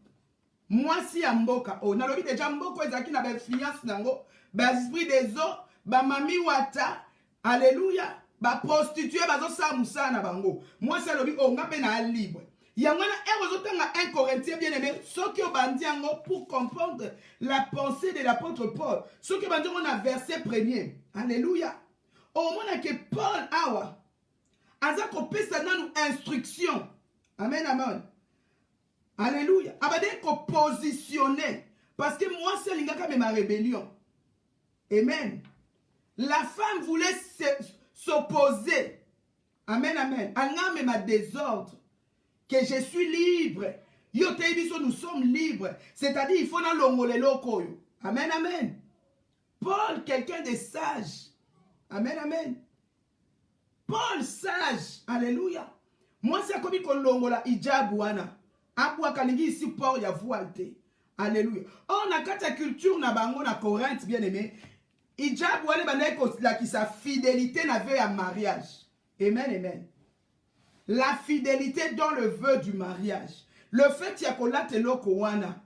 Moi si ya mboka o na lobi deja mboko ezaki na ba influence nango ba esprit des eaux ba mami wata. Alléluia. Ba prostituée bazo sa musana bango. Moi sa lobi o ngape na libre. Yangwana erozotanga 1 Corinthiens bien aimé, ce qui obandi yango pour comprendre la pensée de l'apôtre Paul. Ce qui obandi on a verset premier. Alléluia. Au moment que Paul awa aza ko pesa nanu instruction. Amen amen. Alléluia. Abade ko positionner parce que moi c'est lingaka me ma rébellion. Amen. La femme voulait s'opposer. Amen amen. Anga me ma désordre. Que je suis libre. Yo te biso nous sommes libres. C'est-à-dire il faut na longolelo koyo. Amen amen. Paul quelqu'un de sage. Amen amen. Paul sage. Alléluia. Moi c'est comme ko longola hijab wana. Abwa kalingi ici Paul ya voile. Alléluia. On a kata culture na bango na Corinthe bien aimé. Hijab wale banaye ko la ki sa fidélité na veille à mariage. Amen amen. La fidélité dans le vœu du mariage. Le fait qu'il y a kolate loko wana.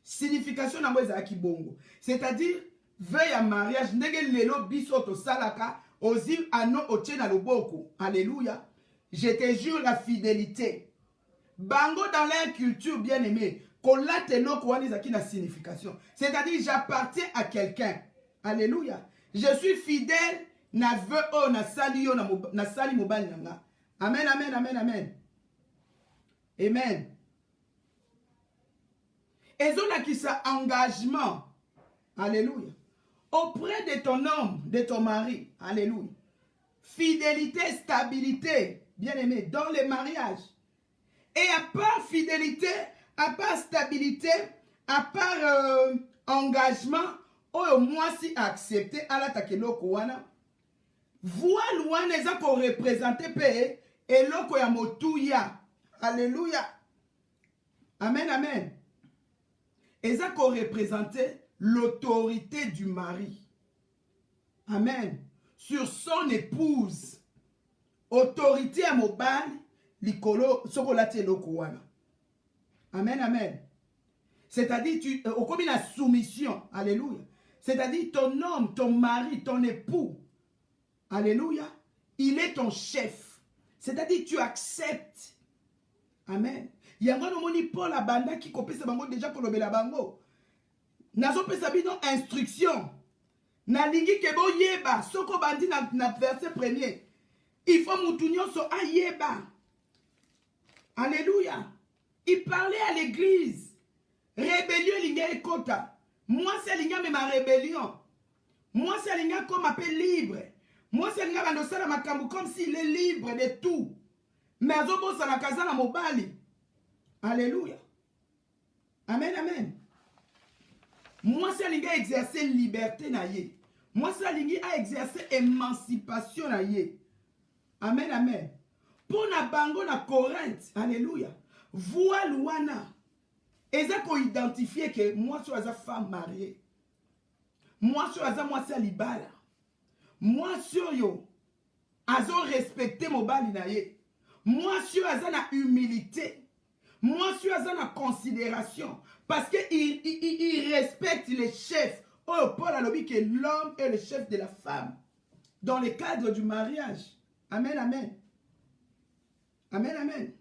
Signification na mweza akibongo. C'est-à-dire, vœu à mariage. Ndenge lelo biso to salaka. Ozi ano oche na loboko. Alléluia. Je te jure la fidélité. Bango dans leur culture bien aimée. Kolate loko wana izaki na signification. C'est-à-dire, j'appartiens à quelqu'un. Alléluia. Je suis fidèle na vœu o na sali yo na sali mobali nanga. Amen, amen, amen, amen. Amen. Et on a qui ça engagement. Alléluia. Auprès de ton homme, de ton mari. Alléluia. Fidélité, stabilité. Bien aimé, dans les mariages. Et à part fidélité, à part stabilité, à part engagement, oh, moi si accepté, à l'attaquer l'okouana. Voile wana eza ko représenter pe eloko ya motuya. Alléluia. Amen amen. Eza ko représenter l'autorité du mari. Amen. Sur son épouse. Autorité à mobile likolo sokolati eloko wana. Amen amen. C'est-à-dire tu au comme la soumission. Alléluia. C'est-à-dire ton homme, ton mari, ton époux. Alléluia. Il est ton chef. C'est-à-dire tu acceptes. Amen. Yango no moni Paul abanda ki kopesa bango déjà kolobela bango. Nazo pesa bino instruction. Na lingi kebo yeba soko bandi na verset premier. Il faut mutunyo so ayeba. Alléluia. Il parlait à l'église. Rébellion linga ekota. Moi c'est linga mais ma rébellion. Moi c'est linga comme appelle libre. Moi, c'est un gars comme s'il est libre de tout. Mais azobo sa na kazana mobali. Alléluia. Amen, amen. Moi, c'est l'ingé exercer liberté na ye. Moi, c'est l'ingé à exercer émancipation na ye. Amen, amen. Pour na bango na Corinthe, alléluia. Voile wana. Eza ko identifier que moi, je suis femme mariée. Moi, je suis moi, libala. Moi, sur yo. Azo respecter mon bali na ye. Moi, sur na humilité. Moi, sur na considération. Parce qu'il respecte les chefs. Oh, Paul a dit que l'homme est le chef de la femme. Dans le cadre du mariage. Amen, amen. Amen, amen.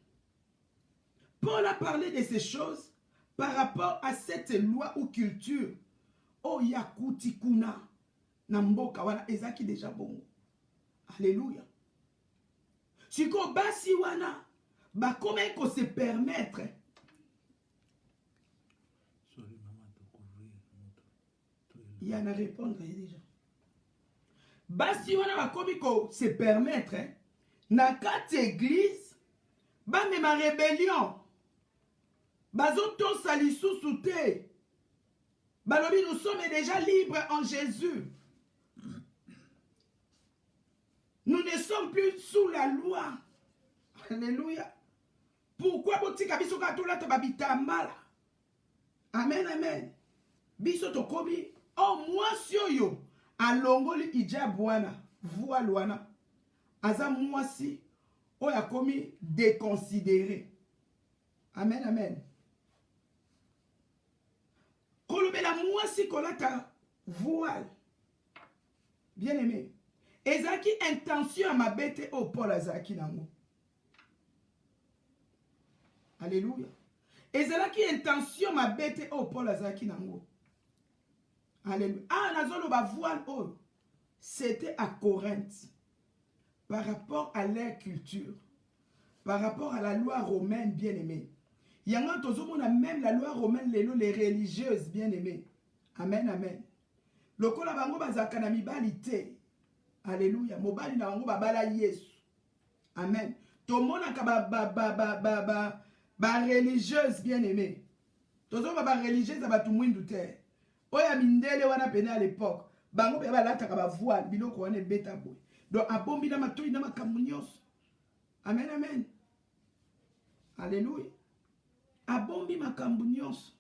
Paul a parlé de ces choses par rapport à cette loi ou culture. Oh, yakuti kuna. Namboka wana ezaki déjà bongo. Alléluia. Siko basi wana. Bah, comment il faut se permettre? Il y en a à répondre déjà. Basi wana bah, comment il faut se permettre? Na quatre églises, bah, mais ma rébellion. Bazoto salisu souté. Balobi, nous sommes déjà libres en Jésus. Nous ne sommes plus sous la loi. Alléluia. Pourquoi botika biso katola to babita mala? Amen, amen. Biso to kobi. Oh, moi yo. Alongoli ijabwana. Voile wana. Aza mwasi. O ya komi déconsidéré. Amen, amen. Kolobela mwasi kolata voile. Bien aimé. Ezaki intention à mabete au Paul azaki nango. Alléluia. Ezalaki intention mabete au Paul azaki nango. Alléluia. Ah, nazolo ba voile oh. C'était à Corinthe. Par rapport à leur culture. Par rapport à la loi romaine bien aimée. Yango tozomona même la loi romaine les religieuses bien aimées. Amen, amen. Lokola bango bazaka na mibali te. Alléluia. Mobali na bango babala Yesu. Amen. Tomona ka ba religieuse bien aimée. Tozo ba religieuse ba tumwindu te. Oya mindele wana pene à l'époque. Bango be balata ka ba voile biloko wana beta boy. Donc abombi na matoi na makambo nyonso. Amen, amen. Alléluia. Abombi makambo nyonso.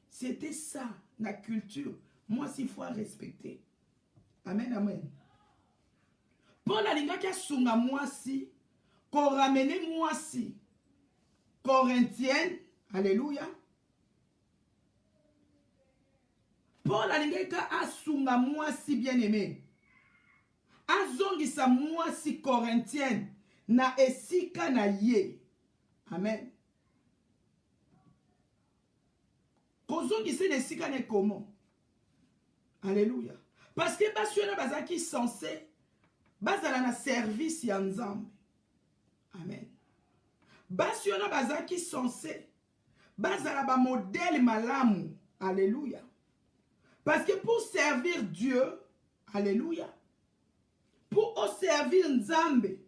C'était ça la culture. Moi s'il faut respecter. Amen, amen. Paul alingaki asunga mwasi ko ramener mwasi Corinthienne. Alléluia. Paul alingaki asunga mwasi bien aimé. Azongisa mwasi Corinthienne na esika na ye. Amen. Kozongisa na esika na comment? Alléluia. Parce que basiona bazaki censé bazala na service ya nzambe. Amen. Basiona bazaki censé bazala ba modèle malamu. Alléluia. Parce que pour servir Dieu, alléluia, pour servir nzambe,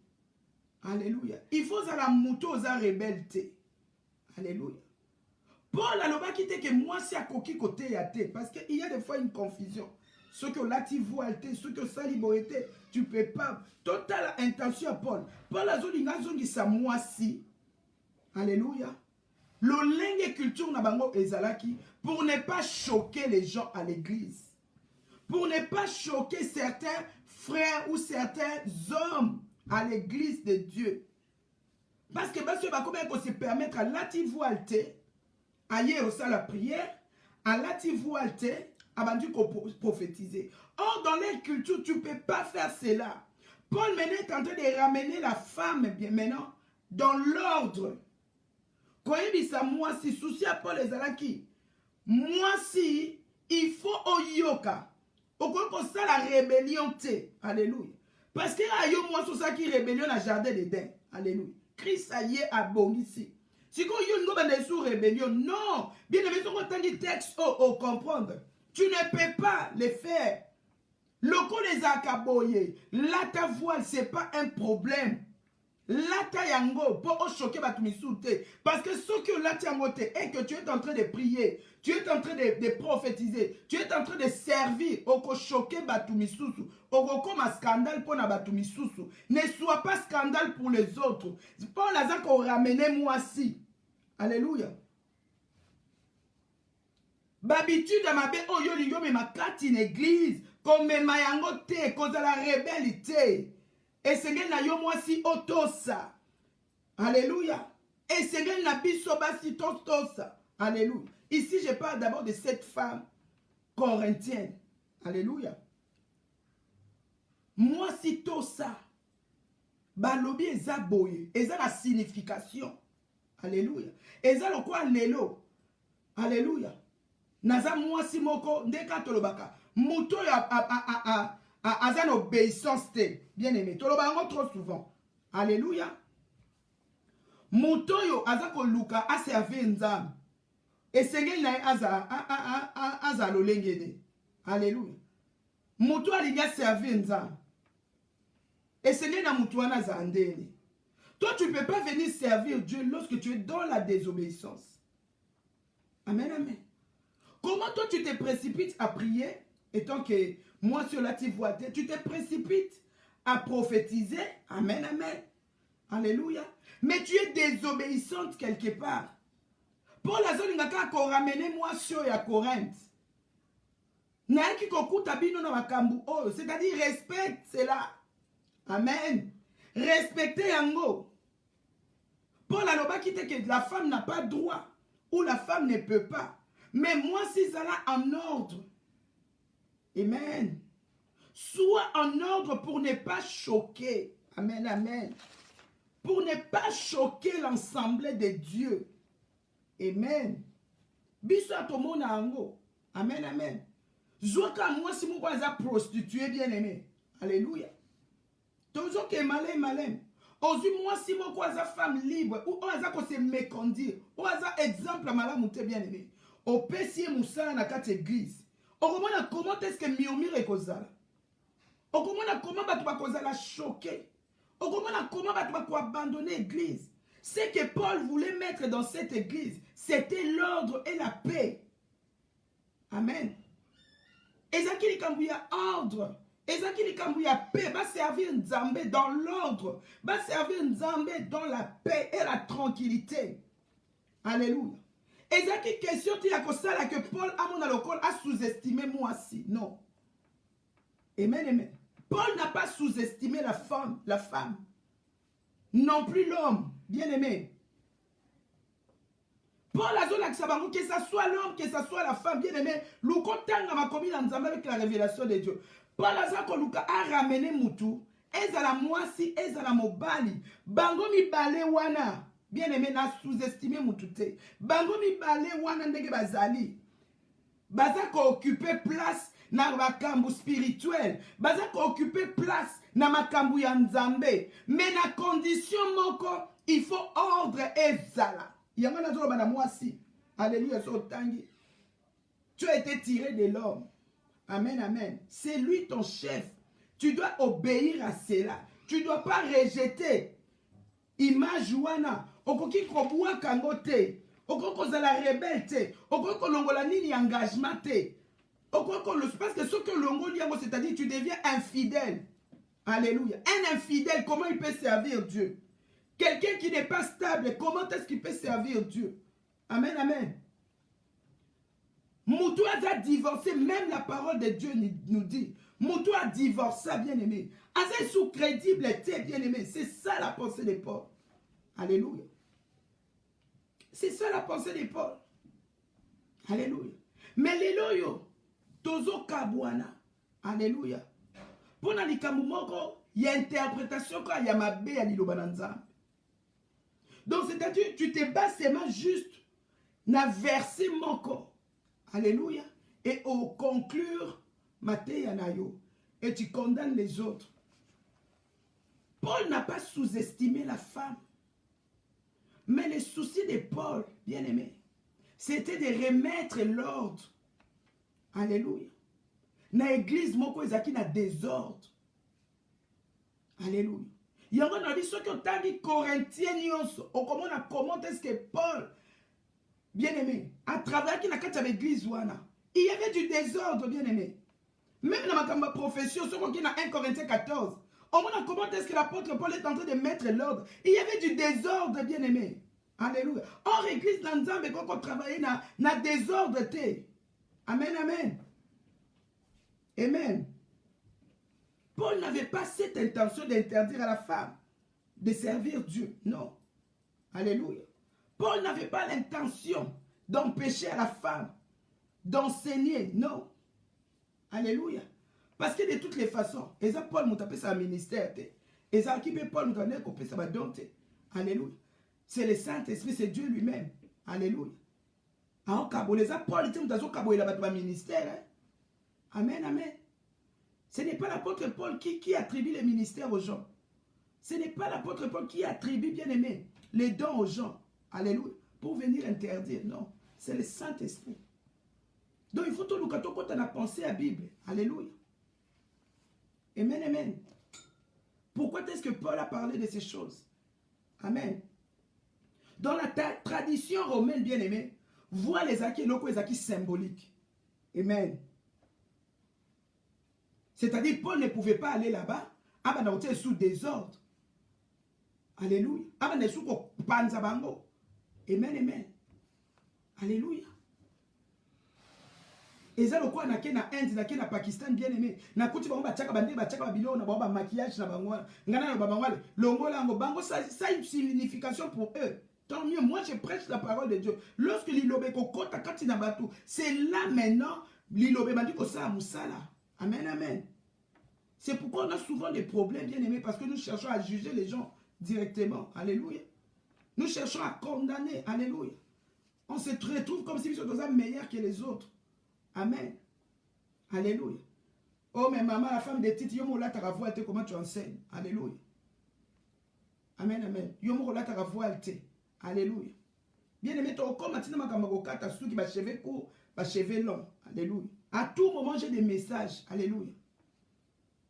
alléluia, il faut la moto za rebelle. Alléluia. Paul alobaki te que moi c'est à koki côté ya te parce que il y a des fois une confusion. Ce que là tu vois te, ce que ça liberté, tu peux pas. Totale intention à Paul. Paul azolinga zongi sa moi si. Alléluia. L'olenge culture na bango ezalaki pour ne pas choquer les gens à l'église. Pour ne pas choquer certains frères ou certains hommes à l'église de Dieu. Parce que parce que comment on se permettre à lati voilte ailleurs au la prière, à lati voilte à bandu prophétiser. Or dans les cultures tu peux pas faire cela. Paul maintenant est en train de ramener la femme bien maintenant dans l'ordre. Koyebisa moi si souci à Paul ezalaki. Moi si il faut oyoka. Okoko ça la rébellion te. Alléluia. Parce que ayo moi sur ça qui rébellion na jardin d'Éden. Alléluia. Christ a yé a bongisi. Si ko yo ngo bande sous rébellion, non. Bien aimé son tangi texte comprendre. Tu ne peux pas le faire. Loko les akaboye, la ta voile c'est pas un problème. lata yango pour choquer batumisu te. Parce que ce que lata yango te et que tu es en train de prier, tu es en train de prophétiser, tu es en train de servir, oko choquer batumisusu, oko comme un scandale pour na batumisusu. Ne sois pas scandale pour les autres. Paul a dit qu'on ramenait moi si. Alléluia. Babitude à ma bé oyo lingo me makati une église comme mayango te cause la rebellité. Et c'est na yo moi si otosa. Alléluia. Et c'est na biso basi tosa. Alléluia. Ici je parle d'abord de cette femme corinthienne. Alléluia. Moi si tosa. Balobi eza boye, eza la signification. Alléluia. Eza lo kwa lelo. Alléluia. Naza mwasi moko ndeka tolobaka muto ya aza na obéissance te. Bien aimé, toloba ngo trop souvent. Alléluia. Muto yo aza ko luka a servir nzambe. Esengeli na aza lolengede. Alléluia. Muto alinga servir nzambe. Esengeli na muto wana za ndeni. Toi tu ne peux pas venir servir Dieu lorsque tu es dans la désobéissance. Amen, amen. Comment toi tu te précipites à prier, étant que moi sur la tivoité, tu te précipites à prophétiser, amen, amen, alléluia, mais tu es désobéissante quelque part. Pour la zone ngaka ko ramener moi sur ya Corinthe. Na ki kokuta bino na makambu oh, c'est-à-dire respecte cela. Amen. Respectez yango. Paul a dit que la femme n'a pas droit ou la femme ne peut pas. Mais moi, si ça là en ordre. Amen. Sois en ordre pour ne pas choquer. Amen, amen. Pour ne pas choquer l'ensemble de Dieu. Amen. Biso atomona ango. Amen, amen. Zoka moi si moi za prostituée bien aimé. Alléluia. Tozo ke malin malin. Ozu moi si moi quoi za femme libre ou oza ko se méconduire. Oza exemple malamu te bien aimé. Au pesier moussala na kati église. Okomona comment est-ce que murmure ekozala. Okomona comment batu bakozala choqué. Okomona comment batu bako abandonner l'église. Ce que Paul voulait mettre dans cette église, c'était l'ordre et la paix. Amen. Ezaki likambu ya ordre. Ezaki likambu ya paix. Va servir Nzambe dans l'ordre. Va servir Nzambe dans la paix et la tranquillité. Alléluia. Ezaki question ti la kosala que Paul a mon alcool a sous-estimé moi si. Non. Amen, amen. Paul n'a pas sous-estimé la femme. Non plus l'homme. Bien aimé. Paul a dit que ce soit l'homme, que ce soit la femme, bien aimé. L'ukotanga m'a commis l'ensemble avec la révélation de Dieu. Paul a dit a ramené Moutou. Ezala mwasi, ezala mobali. Bango mi bale wana. Bien aimé, n'a sous-estimé Moutouté. Bango mi bale wana ndenge bazali. Baza ko occuper place na makambu spirituel. Baza ko occuper place na makambu ya Nzambe. Mais na condition moko, il faut ordre et zala. Yamana zolo bana mwasi. Alléluia so tangi. Tu as été tiré de l'homme. Amen, amen. C'est lui ton chef. Tu dois obéir à cela. Tu ne dois pas rejeter. Image wana. Okoki kobua kangote. Okoko zala rebelle te. Okoko longola nini engagement te. Okoko parce que ce que longo liango, c'est-à-dire tu deviens infidèle. Alléluia. Un infidèle, comment il peut servir Dieu? Quelqu'un qui n'est pas stable, comment est-ce qu'il peut servir Dieu? Amen, amen. Moutou a divorcé, même la parole de Dieu nous dit. Moutou a divorcé, bien aimé. Assez sous crédible, bien aimé. C'est ça la pensée de Paul. Alléluia. C'est ça la pensée de Paul. Alléluia. Mais les loyaux, tozo kabwana. Alléluia. Pour na likambu moko, il y a interprétation quand il y a ma bé à l'Ilobananza. Donc c'est-à-dire tu te bases seulement juste na verset moko. Alléluia. Et au conclure, Maté Yanayo. Et tu condamnes les autres. Paul n'a pas sous-estimé la femme. Mais le souci de Paul, bien aimé, c'était de remettre l'ordre. Alléluia. Dans l'église, moko ezaki na désordre. Alléluia. Yango na dit, ceux qui ont dit Corinthiens, comment est-ce que Paul, bien aimé, a travaillé qui n'a qu'à l'église, il y avait du désordre, bien aimé. Même dans ma profession, ceux qui ont 1 Corinthiens 14, on voit comment est-ce que l'apôtre Paul est en train de mettre l'ordre. Il y avait du désordre, bien aimé. Alléluia. Or, l'église dans Nzambe, quand on travaille, na désordre. Amen, amen. Amen. Paul n'avait pas cette intention d'interdire à la femme de servir Dieu. Non. Alléluia. Paul n'avait pas l'intention d'empêcher à la femme d'enseigner. Non. Alléluia. Parce que de toutes les façons, et ça Paul m'a appelé ça un ministère. Et ça qui peut Paul m'a appelé ça don. Alléluia. C'est le Saint-Esprit, c'est Dieu lui-même. Alléluia. Alors, Paul il a un ministère. Amen, amen. Ce n'est pas l'apôtre Paul qui attribue les ministères aux gens. Ce n'est pas l'apôtre Paul qui attribue, bien aimé, les dons aux gens. Alléluia. Pour venir interdire. Non. C'est le Saint-Esprit. Donc il faut tout le temps quand on a pensé à la Bible. Alléluia. Amen, amen. Pourquoi est-ce que Paul a parlé de ces choses? Amen. Dans la tradition romaine, bien aimé, voit les acquis locaux, les acquis symboliques. Amen. C'est-à-dire, Paul ne pouvait pas aller là-bas. Ah ben, on était sous désordre. Alléluia. Ah ben, sous panzabango. Amen, amen. Alléluia. Et ça, le quoi, na Inde, na Pakistan, bien aimé. Na kuti bango batchaka bande, batchaka babilo, na bango maquillage, na bango, ngana na bango, longo lango, bango, ça a une signification pour eux. Tant mieux, moi je prêche la parole de Dieu. Lorsque l'ilobé kota kati na batu, c'est là maintenant, l'ilobé m'a dit que ça a moussala. Amen, amen. C'est pourquoi on a souvent des problèmes, bien aimés, parce que nous cherchons à juger les gens directement. Alléluia. Nous cherchons à condamner. Alléluia. On se retrouve comme si nous étions meilleurs que les autres. Amen. Alléluia. Oh, mais maman, la femme de Titi, yomo la ta voix, comment tu enseignes. Alléluia. Amen, amen. Yomo la ta voix, alléluia. Bien aimé, tu comme maintenant, ma camarade, tu as su qui va cheveux court, va cheveux long. Alléluia. À tout moment, j'ai des messages. Alléluia.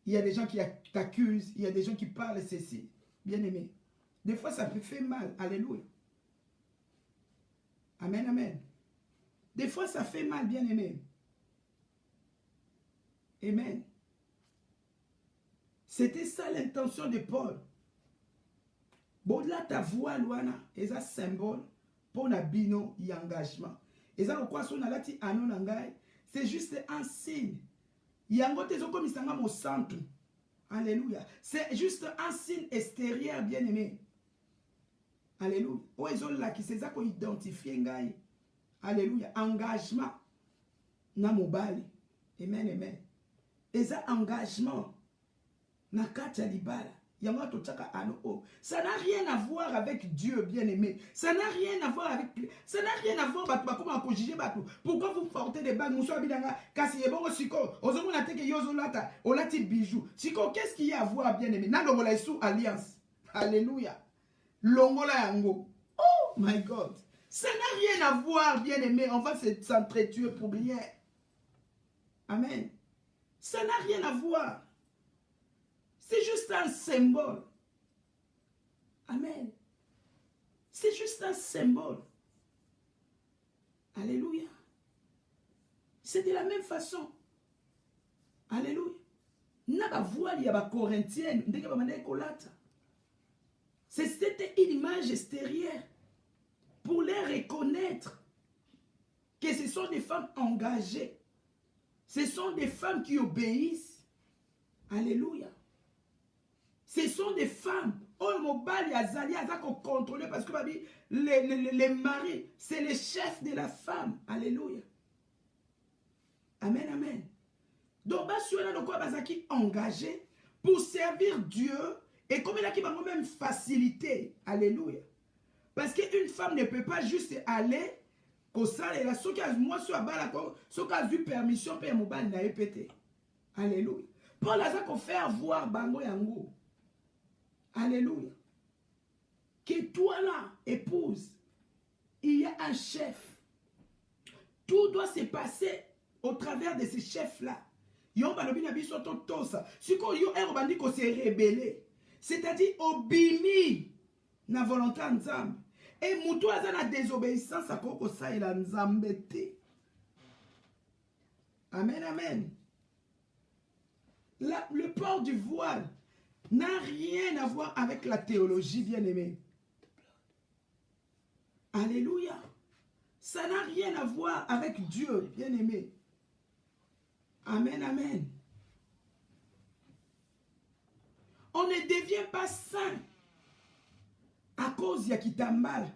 Il y a des gens qui t'accusent, il y a des gens qui parlent ceci. Bien aimé. Des fois, ça peut faire mal. Alléluia. Amen, amen. Des fois, ça fait mal, bien aimé. Amen. C'était ça l'intention de Paul. Bon, là, ta voix, Luana, c'est un symbole pour la bino et engagement. Et ça, quoi, son alati anon nangai, c'est juste un signe. Yango tezo comme isanga mo centre. Alléluia. C'est juste un signe extérieur, bien aimé. Alléluia. Oh, ils ont là qui c'est ça qu'on identifie ngai. Alléluia. Engagement. Na mobali. Amen, amen. Et ça, engagement. Na kacha libala. Yango tochaka ano o. Ça n'a rien à voir avec Dieu, bien aimé. Ça n'a rien à voir avec. Ça n'a rien à voir avec comment on juger batou. Pourquoi vous portez des bagues mousso abidanga kasi yebongo siko. Ozomona teke yozo lata. Olati bijoux. Siko, qu'est-ce qu'il y a à voir, bien aimé? Na longola sous alliance. Alléluia. Longola yango. Oh my God. Ça n'a rien à voir, bien aimé. On va s'entretuer pour rien. Amen. Ça n'a rien à voir. C'est juste un symbole. Amen. C'est juste un symbole. Alléluia. C'est de la même façon. Alléluia. N'a voile, il y a des Corinthiennes. C'était une image extérieure pour les reconnaître que ce sont des femmes engagées. Ce sont des femmes qui obéissent. Alléluia. Ce sont des femmes. Oh, mobile, Azali, Azako contrôlé parce que les maris, c'est les chefs de la femme. Alléluia. Amen, amen. Donc, si on a de quoi Bazaki engagé pour servir Dieu et comme il a qui va même faciliter. Alléluia. Parce qu'une femme ne peut pas juste aller comme ça et là, ce qui a moi sur la balle, ce qui a eu permission pour mobile n'a pété. Alléluia. Paul a ça qu'on fait voir bango yango. Alléluia. Que toi là, épouse, il y a un chef. Tout doit se passer au travers de ces chefs-là. Yon balobi na biso to tosa. Si ko yo ero bandi ko se rebeller. C'est-à-dire, obimi na volonté nzambe. Et mutu aza na désobéissance à koko sa ila nzambe te. Amen, amen. Le port du voile n'a rien à voir avec la théologie, bien-aimé. Alléluia. Ça n'a rien à voir avec Dieu, bien-aimé. Amen, amen. On ne devient pas saint à cause de kitambal.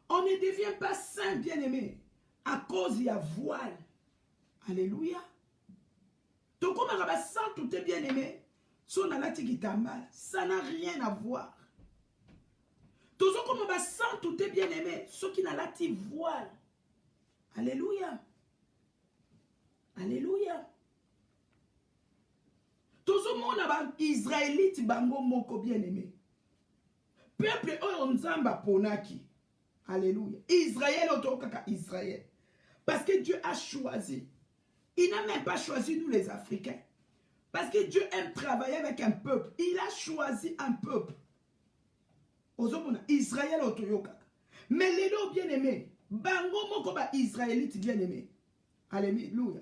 On ne devient pas saint, bien-aimé, à cause de voile. Alléluia. Donc, comme on va saint, tout est bien-aimé. Son alati kitambal, ça n'a rien à voir. Toujours comme on va saint, tout est bien-aimé. Ceux qui n'ont pas voile. Alléluia. Alléluia. Toujours mon Israélite bango moko bien-aimé. Peuple onzamba ponaki. Alléluia. Israël otokaka Israël. Parce que Dieu a choisi. Il n'a même pas choisi nous les Africains. Parce que Dieu aime travailler avec un peuple. Il a choisi un peuple. Israël otoyokaka. Mais les lots bien-aimés. Bango moko ba Israélite bien-aimé. Alléluia.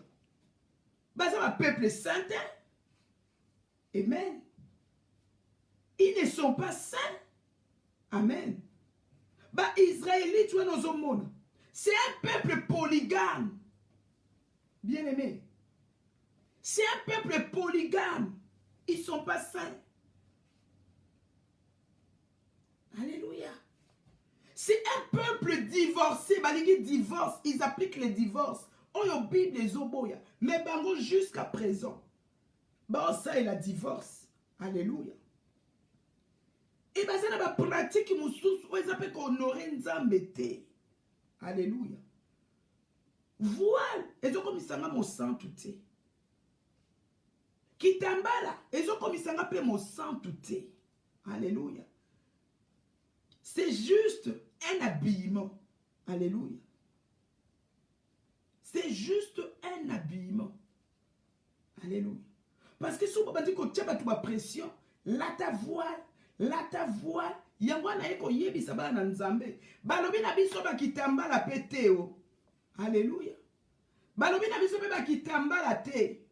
Baza un peuple saint. Amen. Ils ne sont pas saints. Amen. Bah, Israélites, c'est un peuple polygame. Bien aimé. C'est un peuple polygame. Ils ne sont pas saints. Alléluia. C'est un peuple divorcé. Bah, les divorcent. Ils appliquent les divorces. On y a Bible les oboya. Mais bango jusqu'à présent. Bah, ça, il a divorce. Alléluia. Et bien, ça n'a pas pratique moussous. Où ils appellent honorer nzambe te. Alléluia. Voile. Ils ont comme ça mon sang tout est. Kitambala. Ils ont comme ça mon sang tout est. Alléluia. C'est juste un habillement. Alléluia. C'est juste un habillement. Alléluia. Parce que si on dit que tu as ma pression, là ta voile, yangwa na eko yebi sabana na nzambe. Balobi na biso ba kitambala peteo. Alléluia. Balobi na biso ba kitambala te.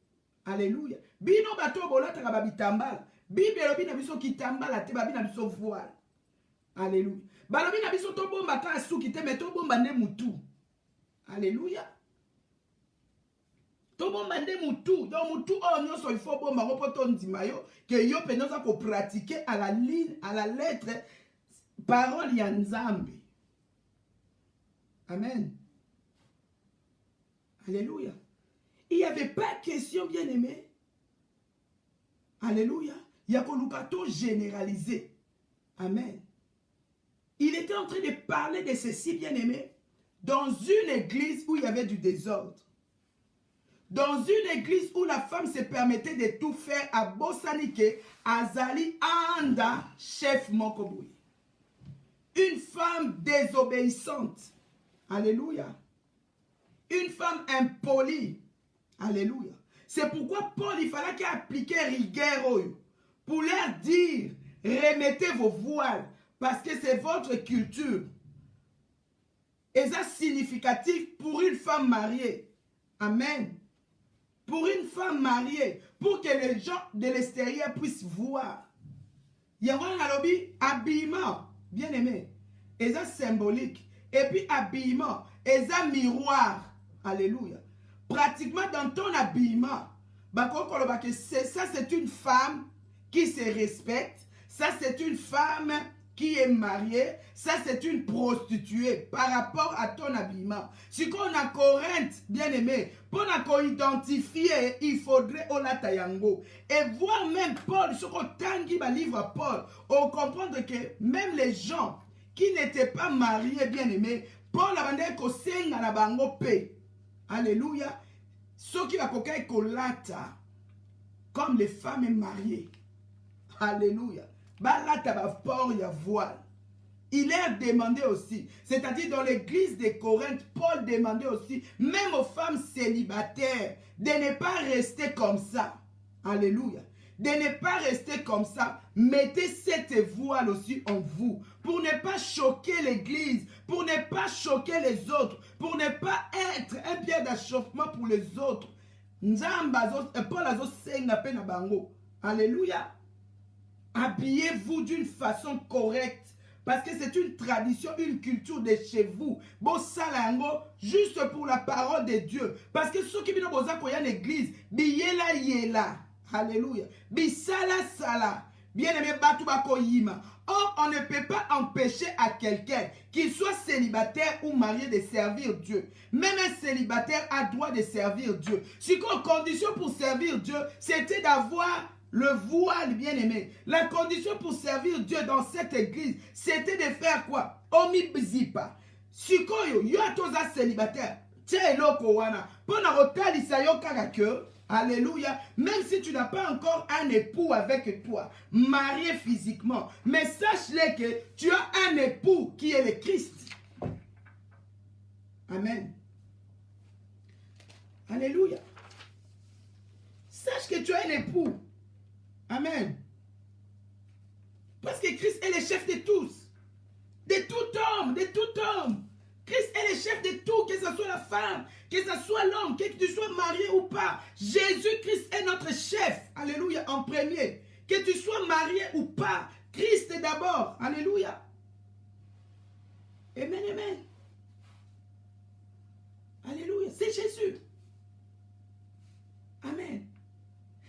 Alléluia. Bino bato bolata ka babitambala. Bible lobi na biso kitambala te, babi na biso voile. Alléluia. Balobi na biso to bomba ka suki te, mais to bomba ne mutu. Alléluia. To bomba nde mutu. Donc mutu oh nyonso il faut bomba ko poto ndima yo que yo penoza ko pratiquer à la ligne, à la lettre parole ya Nzambe. Amen. Alléluia. Il n'y avait pas question, bien aimé. Alléluia. Il y a qu'on généralisé. Amen. Il était en train de parler de ceci, bien aimé, dans une église où il y avait du désordre. Dans une église où la femme se permettait de tout faire à Bossanike, Azali Anda, chef Mokoboui. Une femme désobéissante. Alléluia. Une femme impolie. Alléluia. C'est pourquoi Paul, il fallait qu'il applique rigueur pour leur dire, remettez vos voiles, parce que c'est votre culture. Et ça significatif pour une femme mariée. Amen. Pour une femme mariée, pour que les gens de l'extérieur puissent voir. Il y a un lobby, habillement, bien aimé. Et ça symbolique. Et puis habillement, et ça miroir. Alléluia. Pratiquement dans ton habillement, ça c'est une femme qui se respecte. Ça c'est une femme qui est mariée. Ça c'est une prostituée par rapport à ton habillement. Si on a Corinthe, bien aimé, pour identifier, il faudrait Olata Yango. Et voir même Paul, ce qu'on tangi le livre à Paul, on comprendre que même les gens qui n'étaient pas mariés, bien aimé, Paul a demandé qu'on saigne à la bango paix. Alléluia. Ceux qui ont kolata comme les femmes mariées. Alléluia. Balata va port ya voile. Il leur demandé aussi, c'est-à-dire dans l'église de Corinthe, Paul demandait aussi, même aux femmes célibataires, de ne pas rester comme ça. Alléluia. de ne pas rester comme ça. Mettez cette voile aussi en vous pour ne pas choquer l'église, pour ne pas choquer les autres, pour ne pas être un pierre d'achoppement pour les autres. Alléluia. Habillez-vous d'une façon correcte. Parce que c'est une tradition, une culture de chez vous. Bon salango, juste pour la parole de Dieu. Parce que ceux qui viennent à l'église, biyela yela. Alléluia. Bisala sala. Bien aimé batu bako yima. Or, on ne peut pas empêcher à quelqu'un, qu'il soit célibataire ou marié, de servir Dieu. Même un célibataire a droit de servir Dieu. Si une condition pour servir Dieu, c'était d'avoir le voile, bien aimé. La condition pour servir Dieu dans cette église, c'était de faire quoi? Omi bizipa. Si koyo, yo atoza célibataire, tiens eloko wana. Pona rotalisa yo kaka que, alléluia, même si tu n'as pas encore un époux avec toi, marié physiquement, mais sache-le que tu as un époux qui est le Christ. Amen. Alléluia. Sache que tu as un époux. Amen. Parce que Christ est le chef de tous. De tout homme, de tout homme. Christ est le chef de tout, que ce soit la femme, que ce soit l'homme, que tu sois marié ou pas. Jésus-Christ est notre chef. Alléluia, en premier. Que tu sois marié ou pas. Christ est d'abord. Alléluia. Amen, amen. Alléluia, c'est Jésus. Amen.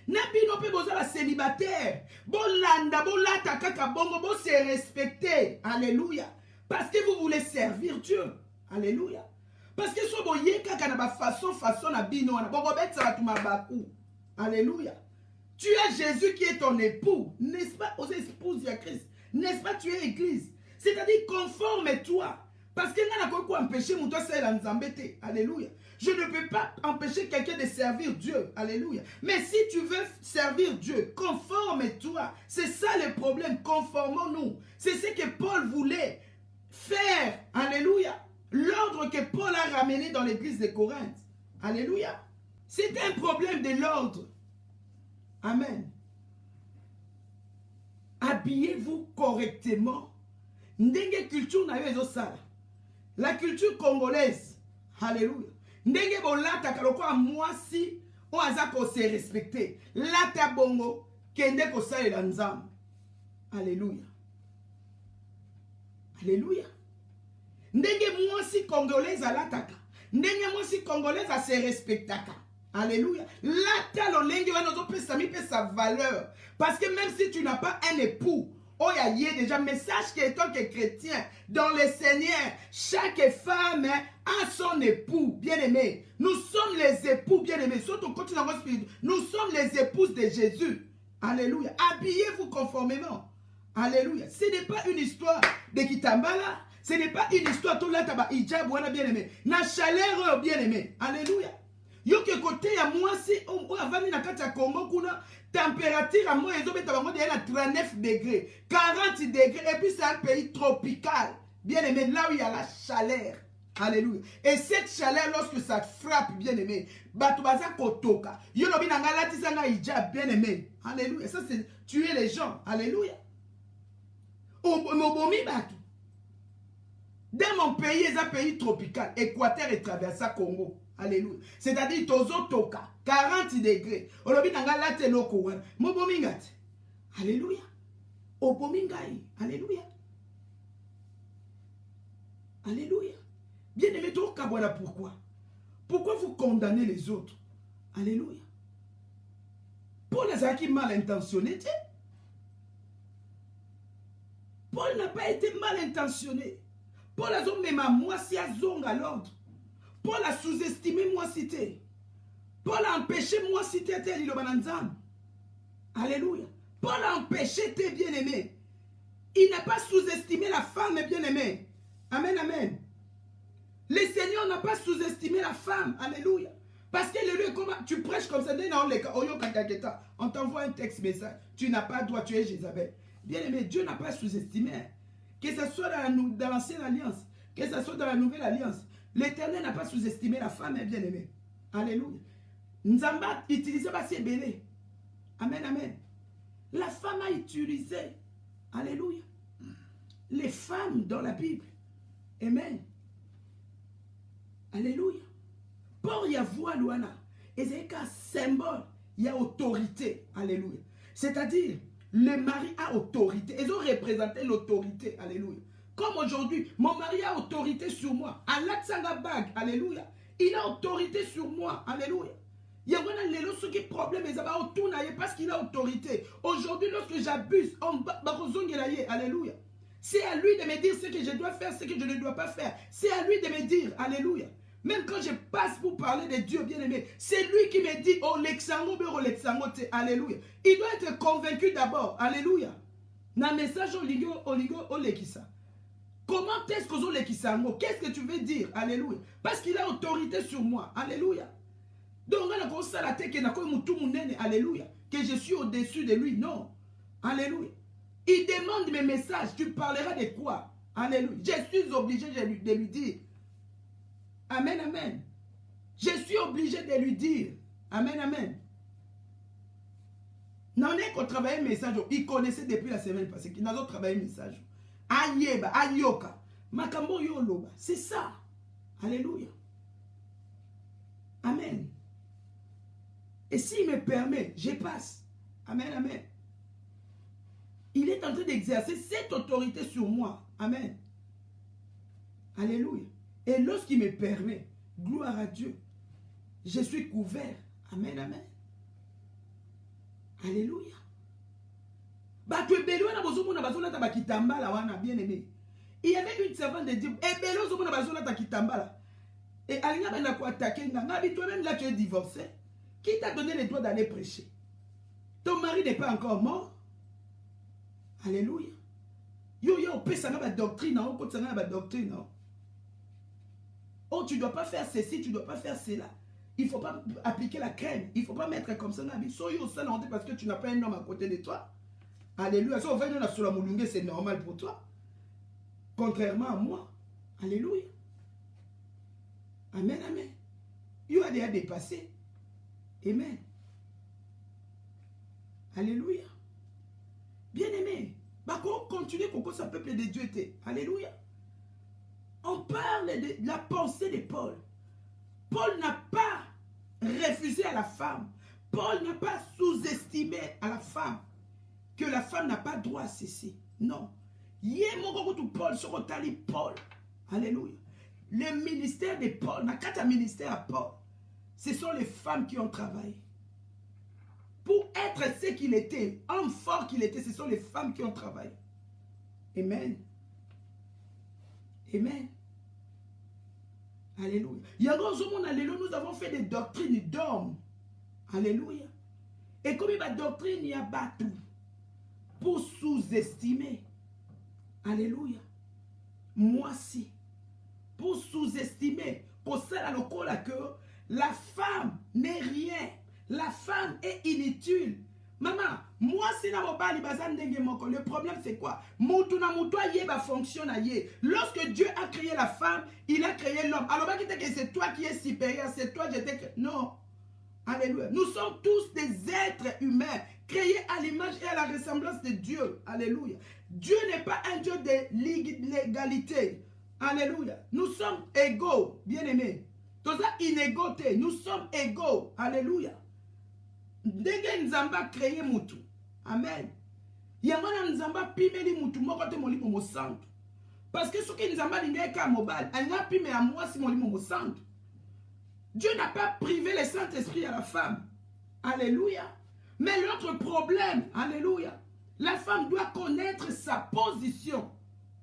Nabino pe boza la célibataire. Bolanda, bolata kaka bongo, bo se respecter. Alléluia. Parce que vous voulez servir Dieu. Alléluia. Parce que so boye kaka na ba façon na bino na bongo betsa batuma baku. Alléluia. Tu as Jésus qui est ton époux, n'est-ce pas? Aux épouses de Christ. N'est-ce pas? Tu es église. C'est-à-dire conforme-toi. Parce que n'a pas quoi empêcher mon toi c'est la nzambete. Alléluia. Je ne peux pas empêcher quelqu'un de servir Dieu. Alléluia. Mais si tu veux servir Dieu, conforme-toi. C'est ça le problème. Conformons-nous. C'est ce que Paul voulait faire. Alléluia. L'ordre que Paul a ramené dans l'église de Corinthe. Alléluia. C'est un problème de l'ordre. Amen. Habillez-vous correctement. Ndenge culture na yo ezosala. La culture congolaise. Alléluia. Ndenge bolata kaloko mwasi o aza ko se respecter. Lata bongo kende ko salela nzambe. Alléluia. Alléluia. Ndenge mwasi congolaise alataka. Ndenge mwasi congolaise a se respectaka. Alléluia. Lata lo ndenge wana ozopesa mi pe sa valeur. Parce que même si tu n'as pas un époux, oh, il y a déjà message qui est tant que chrétien dans le Seigneur. Chaque femme a son époux bien-aimé. Nous sommes les époux bien-aimés. Surtout quand nous sommes les épouses de Jésus. Alléluia. Habillez-vous conformément. Alléluia. Ce n'est pas une histoire de Kitambala. Ce n'est pas une histoire tout là taba hijab wana bien-aimé. Na chaleur bien-aimé. Alléluia. Yo ke côté ya moi si on avani na kati ya Congo kuna température à moi ils ont à 39 degrés, 40 degrés et puis c'est un pays tropical. Bien-aimé, là où il y a la chaleur. Alléluia. Et cette chaleur lorsque ça frappe bien-aimé, batubaza kotoka. Yo lobi na ngalati sanga hijab bien-aimé. Alléluia. Ça c'est tuer les gens. Alléluia. Mobomi batu. Dans mon pays, c'est un pays tropical. Équateur et traversé Congo. Alléluia. C'est-à-dire, tozo toka, 40 degrés. Olobi nanga late loko wana. Mobomingati. Alléluia. Obomingai. Alléluia. Alléluia. Bien-aimé, toka voilà pourquoi. Pourquoi vous condamnez les autres? Alléluia. Paul a été mal intentionné. Paul n'a pas été mal intentionné. Paul a dit, mais moi si à zong à l'ordre. Paul a sous-estimé moi cité. Paul a empêché moi cité tel il Alléluia. Paul a empêché tes bien-aimés. Il n'a pas sous-estimé la femme bien-aimée. Amen, amen. Le Seigneur n'a pas sous-estimé la femme. Alléluia. Parce que le lieu, comment tu prêches comme ça, on t'envoie un texte message. Tu n'as pas droit, tu es Jézabel. Bien-aimé, Dieu n'a pas sous-estimé. Que ce soit dans l'ancienne alliance, que ce soit dans la nouvelle alliance. L'Éternel n'a pas sous-estimé la femme bien-aimée. Alléluia. Nzamba utilisait pas ses bélés. Amen, amen. La femme a utilisé, alléluia, les femmes dans la Bible. Amen. Alléluia. Pour y avoir l'ouana, et c'est qu'un symbole, il y a autorité. Alléluia. C'est-à-dire, le mari a autorité. Ils ont représenté l'autorité. Alléluia. Comme aujourd'hui, mon mari a autorité sur moi. Allah tsanga bag. Alléluia. Il a autorité sur moi. Alléluia. Il y a un problème parce qu'il a autorité. Aujourd'hui, lorsque j'abuse, alléluia. C'est à lui de me dire ce que je dois faire, ce que je ne dois pas faire. C'est à lui de me dire, alléluia. Même quand je passe pour parler de Dieu bien-aimé, c'est lui qui me dit, oh, l'exango, alléluia. Il doit être convaincu d'abord, alléluia. Dans le message, olekisa. Comment est-ce que vous qu'est-ce que tu veux dire, alléluia? Parce qu'il a autorité sur moi, alléluia. Donc, alléluia, que je suis au-dessus de lui. Non. Alléluia. Il demande mes messages. Tu parleras de quoi? Alléluia. Je suis obligé de lui dire. Amen, amen. Je suis obligé de lui dire. Amen, amen. Non, est qu'on travaille un message. Il connaissait depuis la semaine passée qu'il n'a pas travaillé un message. Ayeba, ayoka. Makambo yoloba. C'est ça. Alléluia. Amen. Et s'il me permet, je passe. Amen, amen. Il est en train d'exercer cette autorité sur moi. Amen. Alléluia. Et lorsqu'il me permet, gloire à Dieu, je suis couvert. Amen, amen. Alléluia. Il y avait une servante de Dieu. Et Alina ben quoi attaquer, toi-même là tu es divorcé. Qui t'a donné le droit d'aller prêcher? Ton mari n'est pas encore mort. Alléluia. Yo yo peut ça la doctrine, on peut ça la doctrine. Oh, tu ne dois pas faire ceci, tu ne dois pas faire cela. Il ne faut pas appliquer la crème. Il ne faut pas mettre comme ça. Soyez au sein parce que tu n'as pas un homme à côté de toi. Alléluia. C'est normal pour toi. Contrairement à moi. Alléluia. Amen, amen. Il a déjà dépassé. Amen. Alléluia. Bien-aimé. Continuez pour que ce peuple de Dieu était. Alléluia. On parle de la pensée de Paul. Paul n'a pas refusé à la femme. Paul n'a pas sous-estimé à la femme que la femme n'a pas droit à ceci. Non. Paul. Alléluia. Le ministère de Paul, n'a qu'à ministère à Paul. Ce sont les femmes qui ont travaillé. Pour être ce qu'il était, homme fort qu'il était, ce sont les femmes qui ont travaillé. Amen. Amen. Alléluia. Nous avons fait des doctrines d'hommes. Alléluia. Et comme il y a doctrine, il y a battu. Pour sous-estimer. Alléluia. Moi si. Pour sous-estimer. Pour ça, que la femme n'est rien. La femme est inutile. Maman, moi si na mobali bazan ndenge moko, le problème c'est quoi? Mutuna mutwa yeba fonctionne aye. Lorsque Dieu a créé la femme, il a créé l'homme. Alors que c'est toi qui es supérieur, c'est toi j'étais non. Alléluia. Nous sommes tous des êtres humains créés à l'image et à la ressemblance de Dieu. Alléluia. Dieu n'est pas un Dieu de l'égalité. Alléluia. Nous sommes égaux, bien-aimés. Tout ça inégalité, nous sommes égaux. Alléluia. Ndenge nzamba créé mutu. Amen. Yangona nzamba pimeli mutu moko te molimo mo santo. Parce que ce que nzamba lingeka mobile, anga pime à moi si molimo mo santo. Dieu n'a pas privé le Saint-Esprit à la femme. Alléluia. Mais l'autre problème, alléluia, la femme doit connaître sa position.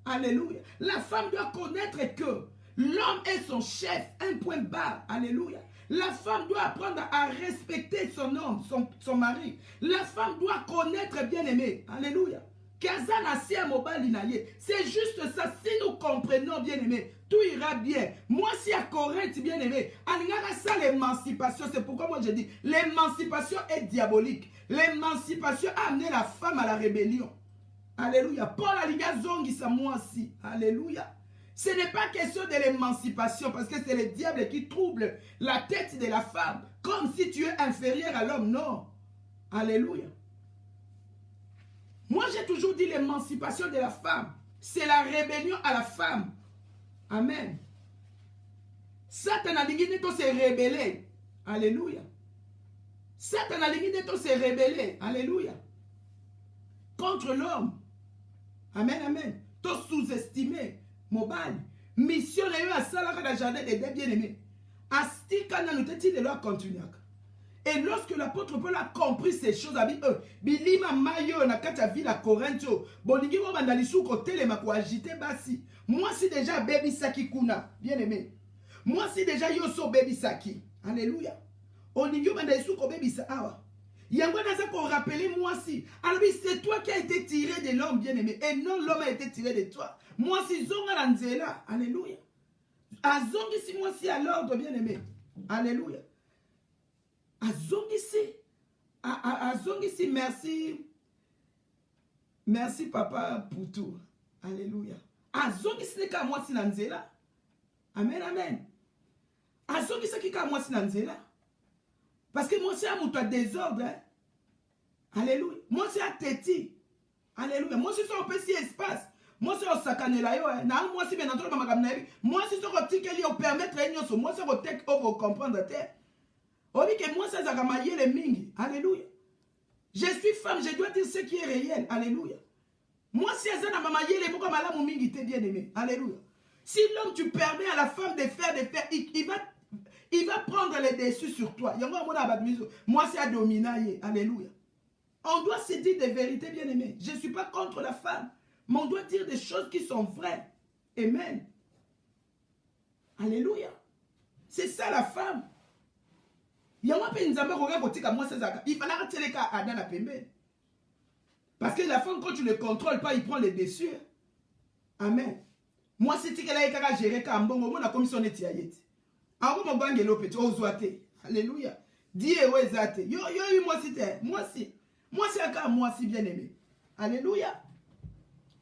Alléluia. La femme doit connaître que l'homme est son chef, un point bas. Alléluia. La femme doit apprendre à respecter son homme, son mari. La femme doit connaître bien-aimé. Alléluia. C'est juste ça. Si nous comprenons bien-aimé, tout ira bien. Moi, si à Corinthe, bien-aimé, ça l'émancipation. C'est pourquoi moi je dis, l'émancipation est diabolique. L'émancipation a amené la femme à la rébellion. Alléluia. Paul Aliga Zongi sa moi aussi. Alléluia. Ce n'est pas question de l'émancipation parce que c'est le diable qui trouble la tête de la femme. Comme si tu es inférieur à l'homme. Non. Alléluia. Moi, j'ai toujours dit l'émancipation de la femme. C'est la rébellion à la femme. Amen. Satan a dit que se rébeller. Alléluia. Satan a dit que se rébeller. Alléluia. Contre l'homme. Amen, amen. Tu sous-estimé. Mobile. Mission est eu à Salah dans le jardin des bien-aimés. Astika n'a nous dit de leur continuer. Et lorsque l'apôtre Paul a compris ces choses, il a dit, Bilima Mayo, na kata villa Corintho, Bolingi mo bandali sou côté les mako agité basi. Moi si déjà baby saki kuna, bien aimé. Moi si déjà yoso baby saki. Alléluia. Olingi bandali sou ko baby sa awa. Yango naza ko rappeler moi si. Alors c'est toi qui as été tiré de l'homme, bien aimé, et non l'homme a été tiré de toi. Moi si zonga na nzela. Alléluia. Azongi si moi si à l'ordre, bien aimé. Alléluia. Azongisi, merci. Merci papa pour tout. Alléluia. Azongisi ne ka moi si nanzela. Amen, amen. Azongisi ki ka moi si nanzela. Parce que moi c'est un mouton désordre. Hein? Alléluia. Moi c'est un téti. Alléluia. Moi c'est un petit espace. Moi c'est un sacanela yo. Na moi si bien entendu mama kamnabi. Moi c'est un petit qui lui permettre réunion. Moi c'est un tek over comprendre terre. On dit que moi, ça a les mingi. Alléluia. Je suis femme, je dois dire ce qui est réel. Alléluia. Moi, si elle a maman les mots comme la mingi, t'es bien aimé. Alléluia. Si l'homme, tu permets à la femme de faire, il va prendre les dessus sur toi. Moi, c'est à dominer. Alléluia. On doit se dire des vérités, bien aimé. Je ne suis pas contre la femme, mais on doit dire des choses qui sont vraies. Amen. Alléluia. C'est ça la femme. Il fallait retirer le cas à Adam à Pembe. Parce que la femme, quand tu ne le contrôles pas, il prend les dessus. Amen. Moi, c'est que là, il a géré Kambongo, moi, la commission est tiayet. En gros, mon bangue l'opété, au zoate. Alléluia. Dis, ouais, zate. Yo, moi, c'était. Moi, si. Moi, c'est un cas, moi, si, bien aimé. Alléluia.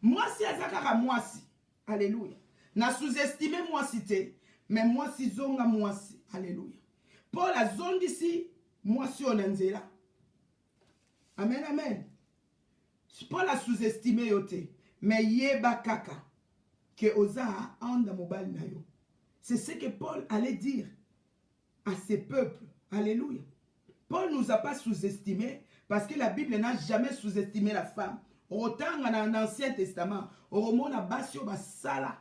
Moi, c'est un cas, moi, si. Alléluia. N'a sous-estimé, moi, si, t'es. Mais moi, si, zonga, moi, si. Alléluia. Paul a zongi ici, moi si on est là. Amen, amen. Paul a sous-estimé yote. Mais yeba kaka. Que oza anda mobile na yo. C'est ce que Paul allait dire à ses peuples. Alléluia. Paul ne nous a pas sous-estimé parce que la Bible n'a jamais sous-estimé la femme. Autant dans l'Ancien Testament, au roman na basio basala.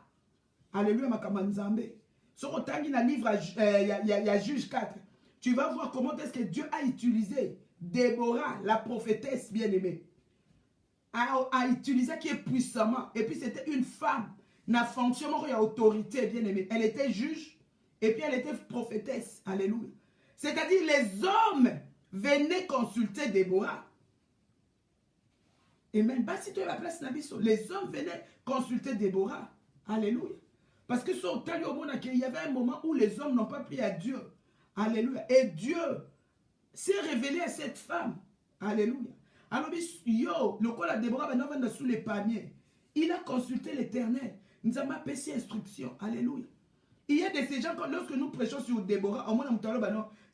Alléluia, makamanzambe. Sur autant dans le livre, il y a Juge 4. Tu vas voir comment est-ce que Dieu a utilisé Déborah, la prophétesse bien-aimée. A utilisé qui est puissamment. Et puis c'était une femme. N'a fonctionnement et autorité bien-aimée. Elle était juge et puis elle était prophétesse. Alléluia. C'est-à-dire les hommes venaient consulter Déborah. Et même pas si tu as la place Nabiso. Les hommes venaient consulter Déborah. Alléluia. Parce que sur il y avait un moment où les hommes n'ont pas pris à Dieu. Alléluia. Et Dieu s'est révélé à cette femme. Alléluia. Alors, le col à Déborah va sous les palmiers. Il a consulté l'Éternel. Nous avons passé instruction. Alléluia. Il y a de ces gens, lorsque nous prêchons sur Déborah, au moins,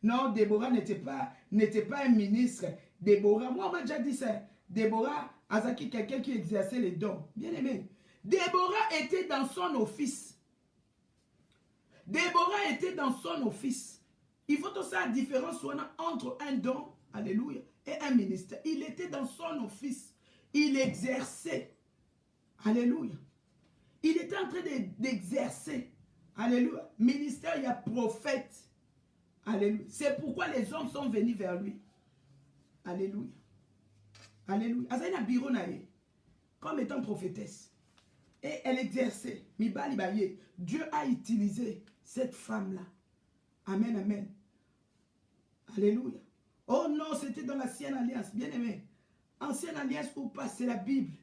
non, Déborah n'était pas un ministre. Déborah, moi, on m'a déjà dit ça. Déborah, Azaki, quelqu'un qui exerçait les dons. Bien aimé. Déborah était dans son office. Déborah était dans son office. Il faut aussi la différence entre un don, alléluia, et un ministère. Il était dans son office. Il exerçait. Alléluia. Il était en train d'exercer. Alléluia. Ministère, il y a prophète. Alléluia. C'est pourquoi les hommes sont venus vers lui. Alléluia. Alléluia. Azaïna bureau naïe, comme étant prophétesse. Et elle exerçait. Dieu a utilisé cette femme-là. Amen, amen. Alléluia. Oh non, c'était dans l'ancienne alliance. Bien aimé. Ancienne alliance ou pas, c'est la Bible.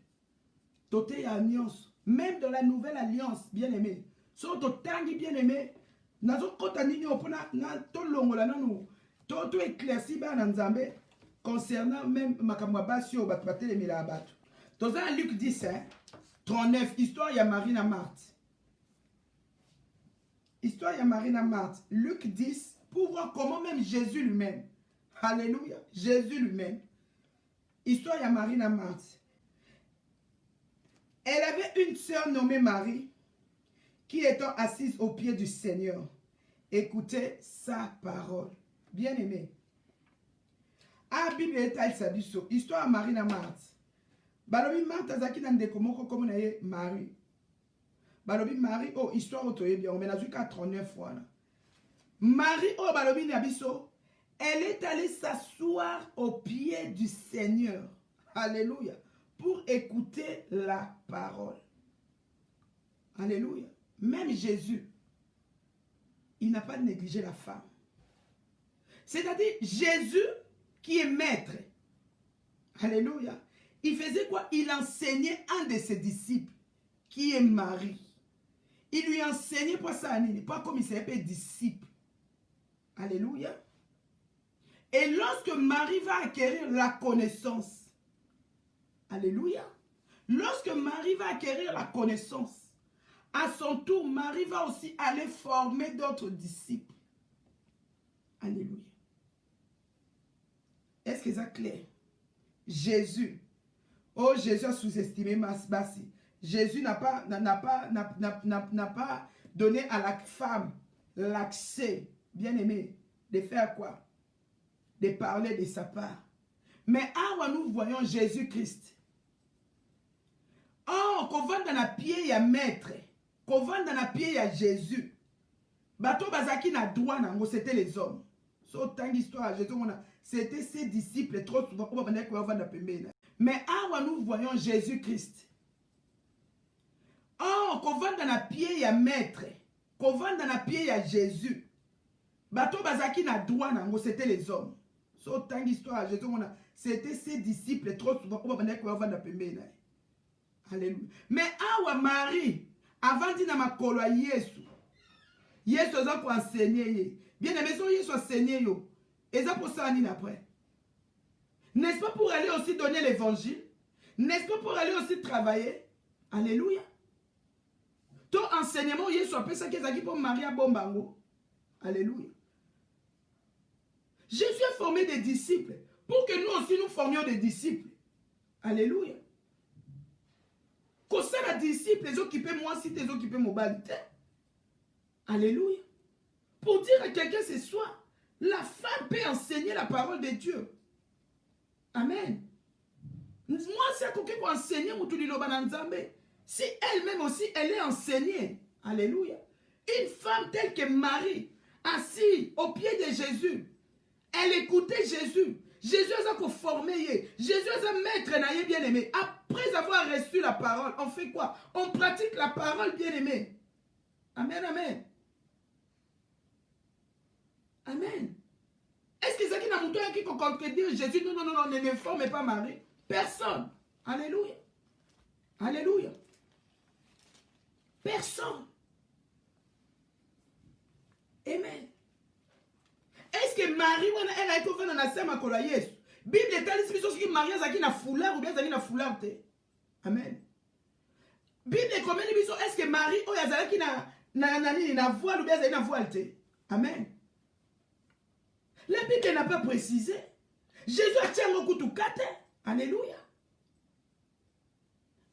Toté alliance. Même dans la nouvelle alliance, bien aimé. So totangi bien aimé. Nazo kota nini opona na to longola nanu. To éclairci ba na Nzambe concernant même makamwa basio batele mila abatu. Dans Luc 10, 39, histoire ya Marina Marthe. Histoire ya Marina Marthe. Luc 10, pour voir comment même Jésus lui-même. Alléluia. Jésus lui-même. Histoire ya Marina Marthe. Elle avait une sœur nommée Marie, qui étant assise au pied du Seigneur, écoutait sa parole. Bien-aimé. Ah, Bible est à Sabiso. Histoire Marie na Marthe. Balobi Marthe azaki na ndeko moko comme na ye Marie. Balobi Marie, oh, histoire otoye bien. On m'a vu qu'à 39 fois. Là. Marie, oh, balobi nabiso. Elle est allée s'asseoir au pied du Seigneur. Alléluia. Pour écouter la parole. Alléluia. Même Jésus, il n'a pas négligé la femme. C'est-à-dire, Jésus qui est maître. Alléluia. Il faisait quoi? Il enseignait un de ses disciples, qui est Marie. Il lui enseignait pas ça, pas comme il s'appelait disciple. Alléluia. Et lorsque Marie va acquérir la connaissance, alléluia, lorsque Marie va acquérir la connaissance, à son tour, Marie va aussi aller former d'autres disciples. Alléluia. Est-ce que c'est clair? Jésus. Oh, Jésus a sous-estimé Bassi. Jésus n'a pas donné à la femme l'accès, bien aimé, de faire quoi? De parler de sa part. Mais alors nous voyons Jésus-Christ. Oh, qu'on va dans la pied, il y a maître. Qu'on va dans la pied, il y a Jésus. Bato Bazaki n'a droit, c'était les hommes. So, tant d'histoire, c'était ses disciples, trop souvent. Mais alors nous voyons Jésus-Christ. Oh, qu'on va dans la pied, il y a maître. Qu'on va dans la pied, il y a Jésus. Bato Bazaki n'a droit, c'était les hommes. So, tant d'histoire, c'était ses disciples, trop souvent. Alléluia. Mais awa Marie, avant de makolo à Yesu, Yesu a pour enseigner. Bien aimé, so Yesu enseigner yo. Et ça pour ça après. N'est-ce pas pour aller aussi donner l'évangile? N'est-ce pas pour aller aussi travailler? Alléluia. Ton enseignement, Yesu a fait ça qu'ils pour Marie à Bombango. Alléluia. Jésus a formé des disciples pour que nous aussi nous formions des disciples. Alléluia. Quand ça la disciple, les occupés moi si les occupés mobilité. Alléluia. Pour dire à quelqu'un ce soir, la femme peut enseigner la parole de Dieu. Amen. Moi, c'est quelqu'un qui enseigne si elle-même aussi, elle est enseignée. Alléluia. Une femme telle que Marie, assise au pied de Jésus, elle écoutait Jésus. Jésus a formé. Jésus a maître bien aimé. Après avoir reçu la parole, on fait quoi? On pratique la parole bien aimé. Amen, amen. Amen. Est-ce que c'est qui n'a montré qui contredire Jésus? Non, non, non, non, ne formez pas Marie. Personne. Alléluia. Alléluia. Personne. Amen. Est-ce que Marie, elle a été faite dans la sème à Yesu? Bible est allée sur ce que Marie a na foulard ou bien a na foulard. Amen. Bible est combien de bisous? Est-ce que Marie, oh, yazala qui na voile ou bien na voile? Amen. La Bible n'a pas précisé. Jésus a tiré le coup de kate. Alléluia.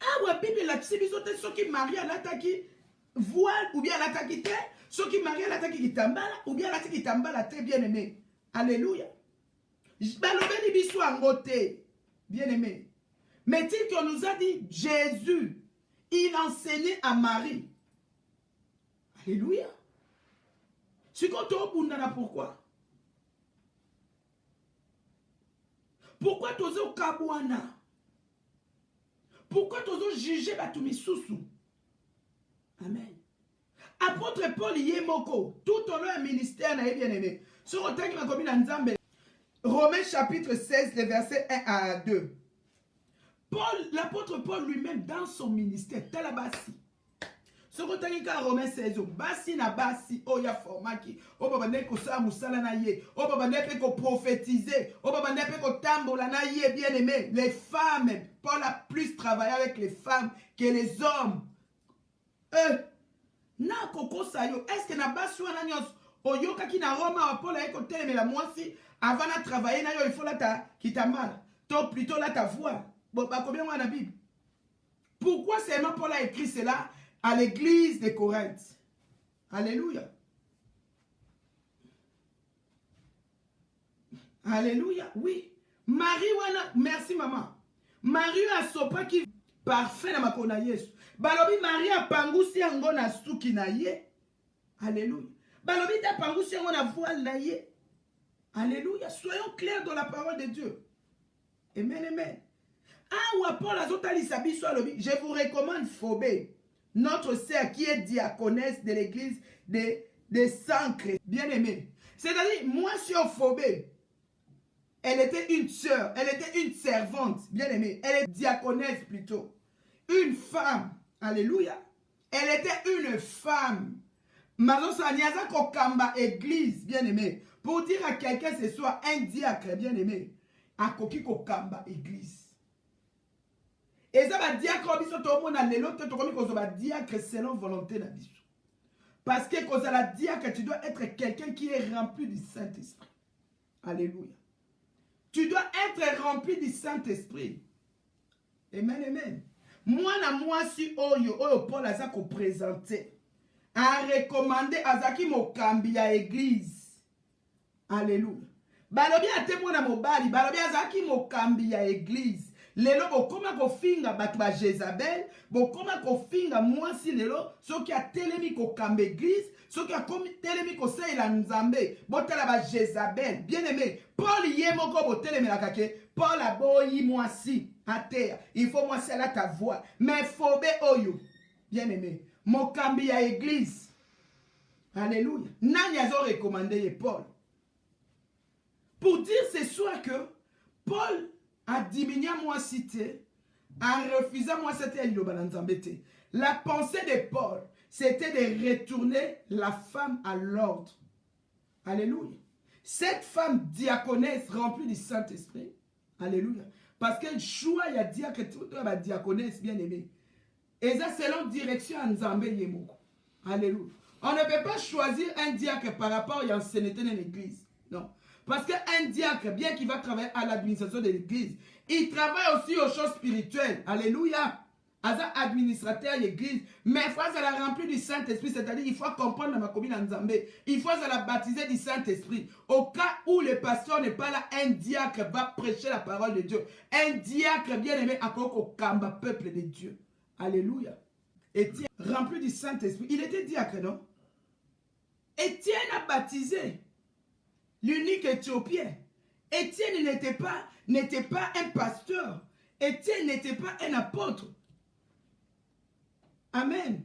Ah ouais, Bible la bisous te ce qui Marie a l'attaqué voile ou bien l'attaqué te. Ce qui Marie a l'attaqué qui tambala ou bien l'attaqué qui tambala te bien aimé. Alléluia. Balobeli bisou en côté. Bien aimé. Mais il qu'on nous a dit Jésus, il enseignait à Marie. Alléluia. C'est quand on a pourquoi? Pourquoi tu as kabouana? Pourquoi tu as jugé Batumissousou? Amen. Apôtre Paul Yemoko, tout au long du ministère n'a bien aimé. Sur le temps qui m'a commis dans Nzambe. Romains chapitre 16, les versets 1 à 2. L'apôtre Paul lui-même, dans son ministère, Talabasi. Ce que tu as Romains 16, Basi na Basi, Oya Formaki, Obabane ko sa musala na ye, Obabane pe ko prophétiser, Obabane pe ko tambola na ye, bien aimé. Les femmes, Paul a plus travaillé avec les femmes que les hommes. Na koko sayo, est-ce que na Basi wana nyos, Oyoka ki na Roma, Paul a écouté, mais la moitié, avant de travailler, il faut là ta qui t'a mal. Toi plutôt là ta voix. Bon, bah combien on a la Bible? Pourquoi seulement Paul a écrit cela à l'église de Corinthe? Alléluia. Alléluia, oui. Marie wana, merci maman. Marie a sopa qui parfait na makona Yesu. Balobi Marie a pangusi yango na suki na ye. Alléluia. Balobi ta pangusi yango na voile na ye. Alléluia. Soyons clairs dans la parole de Dieu. Amen, amen. Ah, ou Paul azotali sabiso alobi, je vous recommande Phobé, notre sœur qui est diaconesse de l'église des Saints-Chrétiens. Bien aimé. C'est-à-dire, moi sur Phobé, elle était une sœur, elle était une servante, bien aimée. Elle est diaconesse plutôt. Une femme. Alléluia. Elle était une femme. Mazosa niaza kokamba église, bien aimé. Pour dire à quelqu'un ce soit un diacre, bien aimé. A koki kokamba église. Et ça va diacre biso to mona lelo te to komi ko ba diacre selon volonté na biso. Parce que quand la diacre, tu dois être quelqu'un qui est rempli du Saint-Esprit. Alléluia. Tu dois être rempli du Saint-Esprit. Amen, amen. Moi, si oyo Paul a présenté, a recommandé Azaki Mokambi à l'église. Alléluia. Balobi a témoin na mobali, balobi Azaki Mokambi à l'église. Lelo bokoma kofinga batu ba Jezabel, bokoma kofinga mwasi lelo, soki a telemi kokamba église, soki a telemi kosaila nzambe, botala ba Jezabel. Bien aimé, Paul yemoko botelemi la kake, Paul a boyi mwasi à terre. Il faut mwasi à ta voix. Mais Phobé oyo, bien aimé, mokambi à église. Alléluia. Nani azo recommandé Paul. Pour dire ce soir que Paul a diminué moi cité, en refusant moi c'était l'Ilobalanzambete. La pensée de Paul, c'était de retourner la femme à l'ordre. Alléluia. Cette femme diaconesse remplie du Saint-Esprit. Alléluia. Parce qu'elle choix, il y a diacre, la diaconesse bien aimée. Et ça, c'est selon direction en Nzambe Yemoko. Alléluia. On ne peut pas choisir un diacre par rapport à l'ancienneté de l'église. Non. Parce qu'un diacre, bien qu'il va travailler à l'administration de l'église, il travaille aussi aux choses spirituelles. Alléluia. As administrateur de l'église, mais il faut la remplir du Saint-Esprit, c'est-à-dire il faut comprendre ma commune en Zambé, il faut la baptiser du Saint-Esprit. Au cas où le pasteur n'est pas là, un diacre va prêcher la parole de Dieu. Un diacre bien aimé à Koko Kamba, peuple de Dieu. Alléluia. Étienne, rempli du Saint-Esprit, il était diacre, non? Étienne a baptisé l'unique Éthiopien. Étienne n'était pas un pasteur. Étienne n'était pas un apôtre. Amen.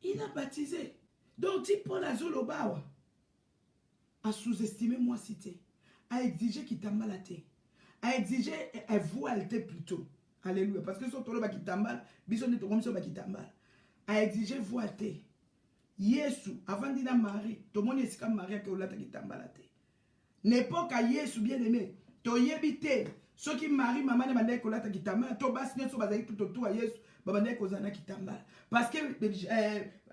Il a baptisé. Donc, si Paul Azolobawa a sous-estimé moi cité, a exigé qu'il t'embalaté, a exigé un voile plutôt. Alléluia. Parce que si on a kitambal, bison de comme ça kitambal, a exigé voile. Yesu, avant d'y Marie, tout le monde est comme Marie que l'a kitambalate. N'époque à Yesu bien aimé, to yebite, ceux qui marient maman ne mandé que l'a kitambal, to bas ne so bazali tout autour à Yesu. Parce que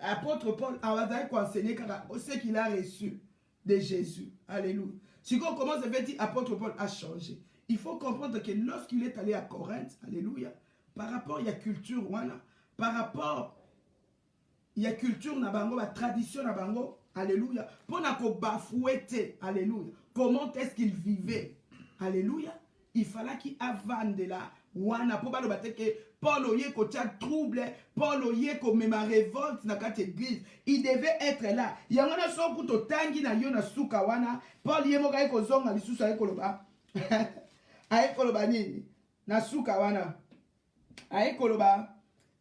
l'apôtre Paul a enseigné ce qu'il a reçu de Jésus. Alléluia. Si on commence à dire apôtre Paul a changé, il faut comprendre que lorsqu'il est allé à Corinthe, alléluia, par rapport à la culture, par rapport à la culture, la tradition, alléluia, pour ne pas bafouetter, alléluia, comment est-ce qu'il vivait, alléluia, il fallait qu'il avance de là. Wana po balo bateke Paul oye ko tia trouble, Paul oye ko mema révolte na kati église, il devait être là. Yangona so kuto tangi na yo na suka wana, Paul yemo ka ko zonga lisusu ay koloba. Ay koloba nini? Na suka wana. Ay koloba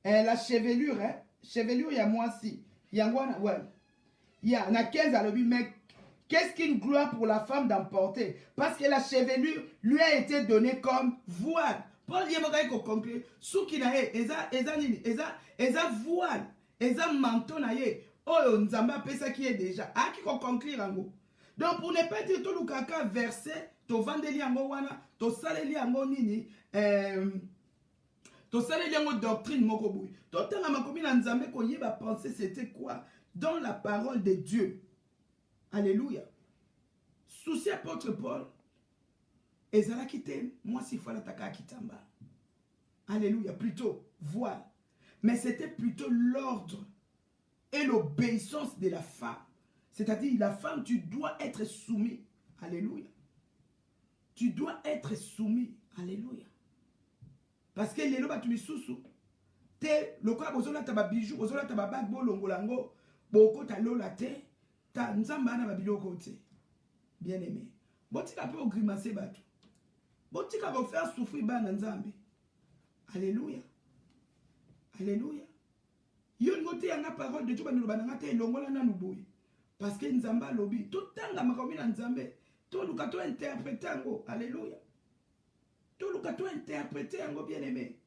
la chevelure, hein? Chevelure ya moisi. Yangwana ouais. Ya na 15 alobi mec. Qu'est-ce qu'une gloire pour la femme d'emporter? Parce que la chevelure lui a été donnée comme voile. Paul Yemogaï ko conclure, souki na ye, eza voile, eza manteau na ye, oyo nzamba pesa qui est déjà, a qui ko conclure ango. Donc pour ne pas dire tout le kaka verset, to vandeli ango wana, to saleli ango nini, to saleli ango doctrine moko boui. To tanga makomi na nzambe ko yeba penser c'était quoi? Dans la parole de Dieu. Alléluia. Souci apôtre Paul. Ezala kite, moi si faut l'attaquer à kitamba. Alléluia. Plutôt, voile. mais c'était plutôt l'ordre et l'obéissance de la femme. C'est-à-dire, la femme, tu dois être soumis. Alléluia. Tu dois être soumis. Alléluia. Parce que les lois tu misusu. Te lokola bozola ta ba bijou, bozola ta ba bag bolongolango, boko ta lola te, ta nzamba na ba biloko te. Bien aimé. Botika pe ogrimacer bato. Botika ba faire souffrir bana nzambe. Alléluia. Alléluia. Yo ngote yanga parole de Dieu ba naloba nanga te longola na nuboyi. Parce que nzamba lobi, tout tanga makomi na nzambe, to luka to interpréter yango. Alléluia. To luka to interpréter yango bien aimé.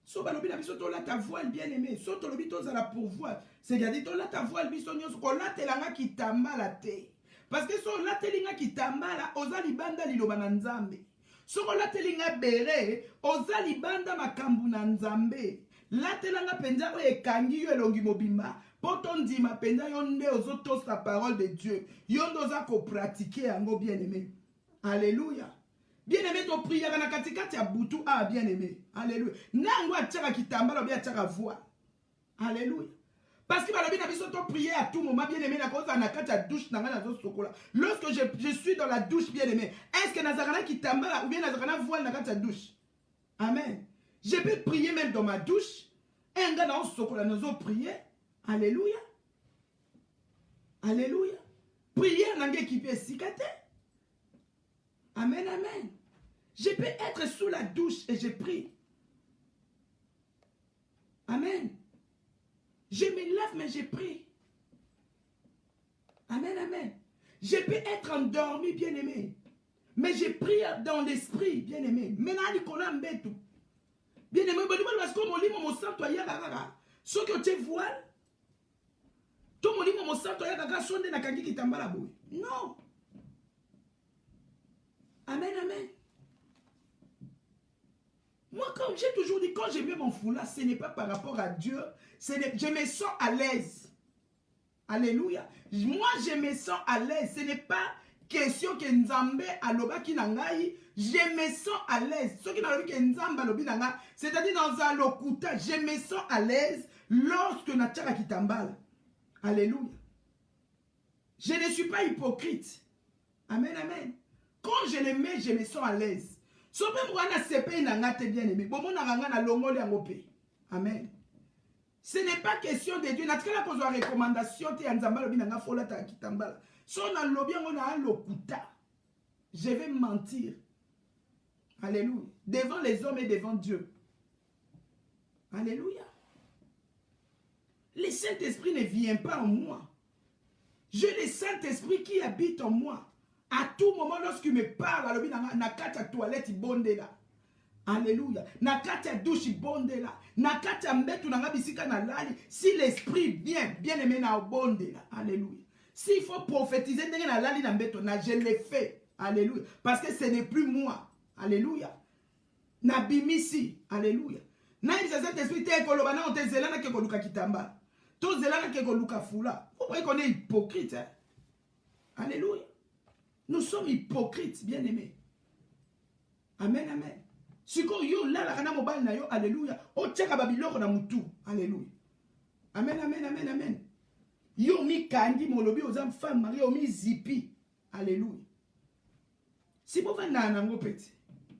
So balobi na biso to la ta voile bien aimé, so to lobi to za la pourvoir. C'est-à-dire to la ta voile biso nyonso ko la telanga kitambala te. Parce que so la telinga kitambala oza libanda liloba na nzambe. So ko la telinga bere oza libanda makambu na nzambe. La telanga penza o ekangi yo elongi mobimba. Poto ndima penza yo nde ozoto sa parole de Dieu. Yo ndoza ko pratiquer yango bien aimé. Alléluia. Bien aimé, ton prière na katikati ya butu ah bien aimé. Alléluia. Nango atchaka kitambala bien atchaka voix. Alléluia. Parce que balobi na biso to prier à tout moment bien aimé na cause na kati ya douche na ngana zo sokola. Lorsque je suis dans la douche bien aimé, est-ce que nazakana kitambala ou bien nazakana voix na kati ya douche? Amen. Je peux prier même dans ma douche. Un gars na sokola nazo prier. Alléluia. Alléluia. Prière nange qui peut sikate. Amen, amen. Je peux être sous la douche et je prie. Amen. Je me lève mais je prie. Amen, amen. Je peux être endormi, bien aimé. Mais je prie dans l'esprit, bien aimé. Maintenant, il connaît un peu tout. Bien aimé, parce que mon lit, mon sang, toi, yagara. Ce que tu vois, tout mon lit, mon sang, toi, yagara, sonde na kangi qui t'embala boue. Non. Amen, amen. Moi, comme j'ai toujours dit, quand je mets mon foulard, ce n'est pas par rapport à Dieu. Je me sens à l'aise. Alléluia. Moi, je me sens à l'aise. Ce n'est pas question que Nzambe aloba ki nangai. Je me sens à l'aise. Ce qui n'a pas que Nzambe alobi nanga, c'est-à-dire dans un lokuta, je me sens à l'aise lorsque Natchara kitambala. Alléluia. Je ne suis pas hypocrite. Amen, amen. Quand je les mets, je me sens à l'aise. Amen. Ce n'est pas question de Dieu. Je vais mentir. Alléluia. Devant les hommes et devant Dieu. Alléluia. Le Saint-Esprit ne vient pas en moi. J'ai le Saint-Esprit qui habite en moi. À tout moment, lorsqu'il me parle, na kati ya toilette bonde là. Alléluia. Na kati ya douche bonde là. Na kati ya mbetu na bisika na lali. Si l'esprit vient, bien aimé na bonde là. Alléluia. S'il faut prophétiser ndenge na lali na mbetu, na je l'ai fait. Alléluia. Parce que ce n'est plus moi. Alléluia. Na bimisi. Alléluia. Na il cet esprit te koloba na te zelana ke koluka kitamba. To zelana ke koluka fula. Vous voyez qu'on est hypocrite. Hein? Alléluia. Nous sommes hypocrites, bien-aimés. Amen, amen. Si yo là la kana mobile na yo, alléluia. O tchaka babiloko na mutu. Alléluia. Amen, amen, amen, amen. Yo mi kandi molobi ozam femme Marie o mi zipi. Alléluia. Si bo vanda nango peti.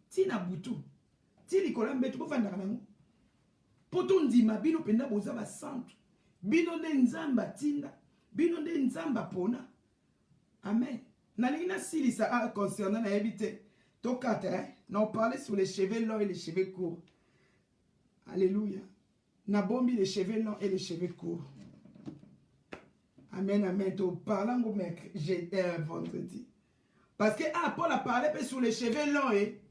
Ti na butu. Ti likola mbetu bo vanda nango. Poto ndima bino penda boza ba santu. Bino nde nzamba tinda. Bino nde nzamba pona. Amen. Nalina silisa concernant la évité. Tokata, on parlait sur les cheveux longs et les cheveux courts. Alléluia. Na bombi les cheveux longs et les cheveux courts. Amen, amen. To parlant au mec, j'ai vendredi. Parce que Paul a parlé sur les cheveux longs et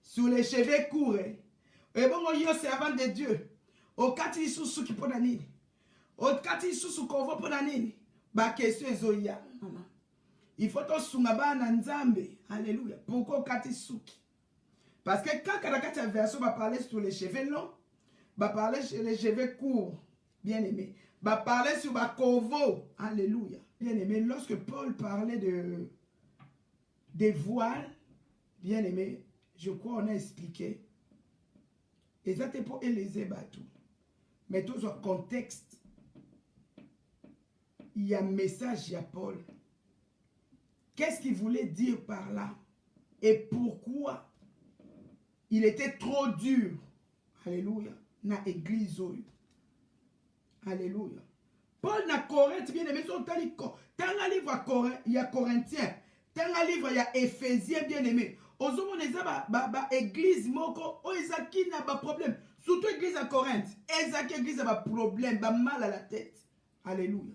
sur les cheveux courts. Et bon, yo servant de Dieu. Au kati susu ki pona nini. Au kati susu kovo pona nini. Ba question ezoya. Il faut que sunga na nzambe. Alléluia. Pourquoi kati suki? Parce que quand la version va parler sur les cheveux longs, va parler sur les cheveux courts. Bien aimé. Va parler sur ma kovo. Alléluia. Bien aimé. Lorsque Paul parlait des voiles, bien aimé, je crois on a expliqué. Et ça c'était pour Élysée Batou. Mais tout un contexte, il y a un message, il y a Paul. Qu'est-ce qu'il voulait dire par là? Et pourquoi il était trop dur? Alléluia. Na église. Alléluia. Paul na Corinthe, bien aimé, dans un livre il y a Corinthiens, dans un livre il y a Éphésiens, bien aimé. Ozomo neza ba église moko, o ezaki na ba problème. Surtout église à Corinthe, ezaki église a ba problème, ba mal à la tête. Alléluia.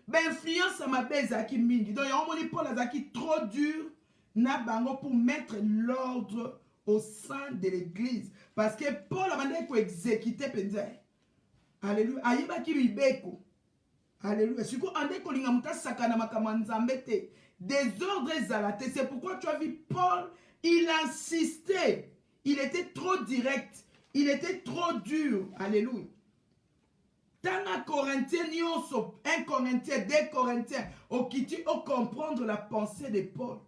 Ba influence à ma bezaki mingi. Donc on dit Paul ezaki trop dur na bango pour mettre l'ordre au sein de l'église. Parce que Paul a demandé pour exécuter penza. Alléluia. Ayeba ki mibeko. Alléluia. Si vous avez désordre zalate. C'est pourquoi tu as vu Paul, il insistait. Il était trop direct. Il était trop dur. Alléluia. Dans un Corinthien, 1 Corinthien, 2 Corinthiens, au comprendre la pensée de Paul.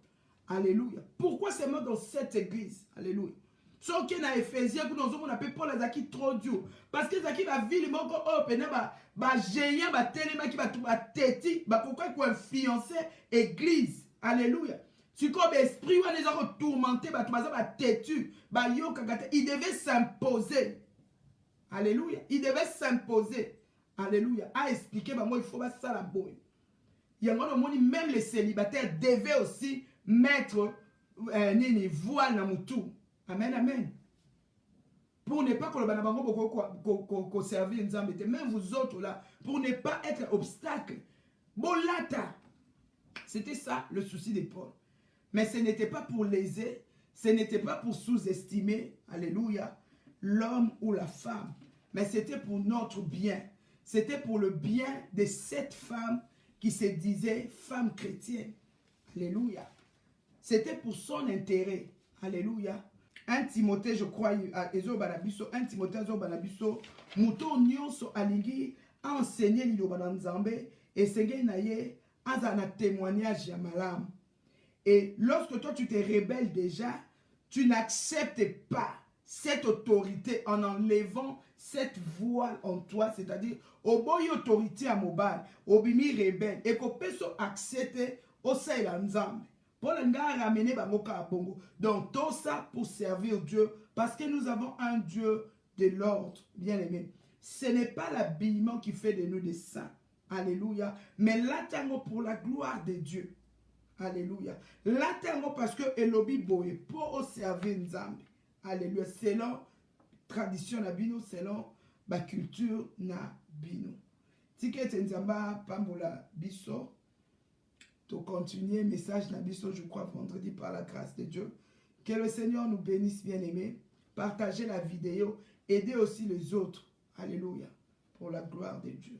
Alléluia. Pourquoi c'est moi dans cette église? Alléluia. Sauf qu'il y a Éphésiens, nous avons appelé Paul Azaki trop dur. Parce que Zaki va ville moko open ba géant ba téléma qui va tout ba téti ba pourquoi il faut influencer église. Alléluia. Tu comme esprit ou les gens tourmentés ba tout ba tétu ba yo kagate, il devait s'imposer. Alléluia. Il devait s'imposer. Alléluia. A expliquer ba moi il faut ba ça la boy. Il y a même les célibataires devaient aussi mettre nini voile na mutu. Amen, amen. Pour ne pas que servir Nzambe, même vous autres là, pour ne pas être obstacle. Bolata. C'était ça le souci de Paul. Mais ce n'était pas pour léser, ce n'était pas pour sous-estimer, alléluia, l'homme ou la femme. Mais c'était pour notre bien. C'était pour le bien de cette femme qui se disait femme chrétienne. Alléluia. C'était pour son intérêt. Alléluia. 1 Timothée, je crois, 1 Timothée, Mouton nyonso alingi a enseigné liloba na Nzambe et sengeli na ye aza na témoignage ya malam. Et lorsque toi tu te rebelles déjà, tu n'acceptes pas cette autorité en enlevant cette voile en toi, c'est-à-dire au boy autorité à mobile, au bimi rebelle et qu'on peut accepter au sein de Nzambe. Paul a ramené Bangoka à Bongo. Donc, tout ça pour servir Dieu. Parce que nous avons un Dieu de l'ordre, bien aimé. Ce n'est pas l'habillement qui fait de nous des saints. Alléluia. Mais l'attendre pour la gloire de Dieu. Alléluia. L'attendre parce que Elobi Boye pour servir Nzambe. Alléluia. Selon tradition na bino, selon la culture na bino. Ticket Nzamba Pambola Biso. To continuer message Nabiso, je crois, vendredi par la grâce de Dieu. Que le Seigneur nous bénisse, bien-aimés. Partagez la vidéo. Aidez aussi les autres. Alléluia. Pour la gloire de Dieu.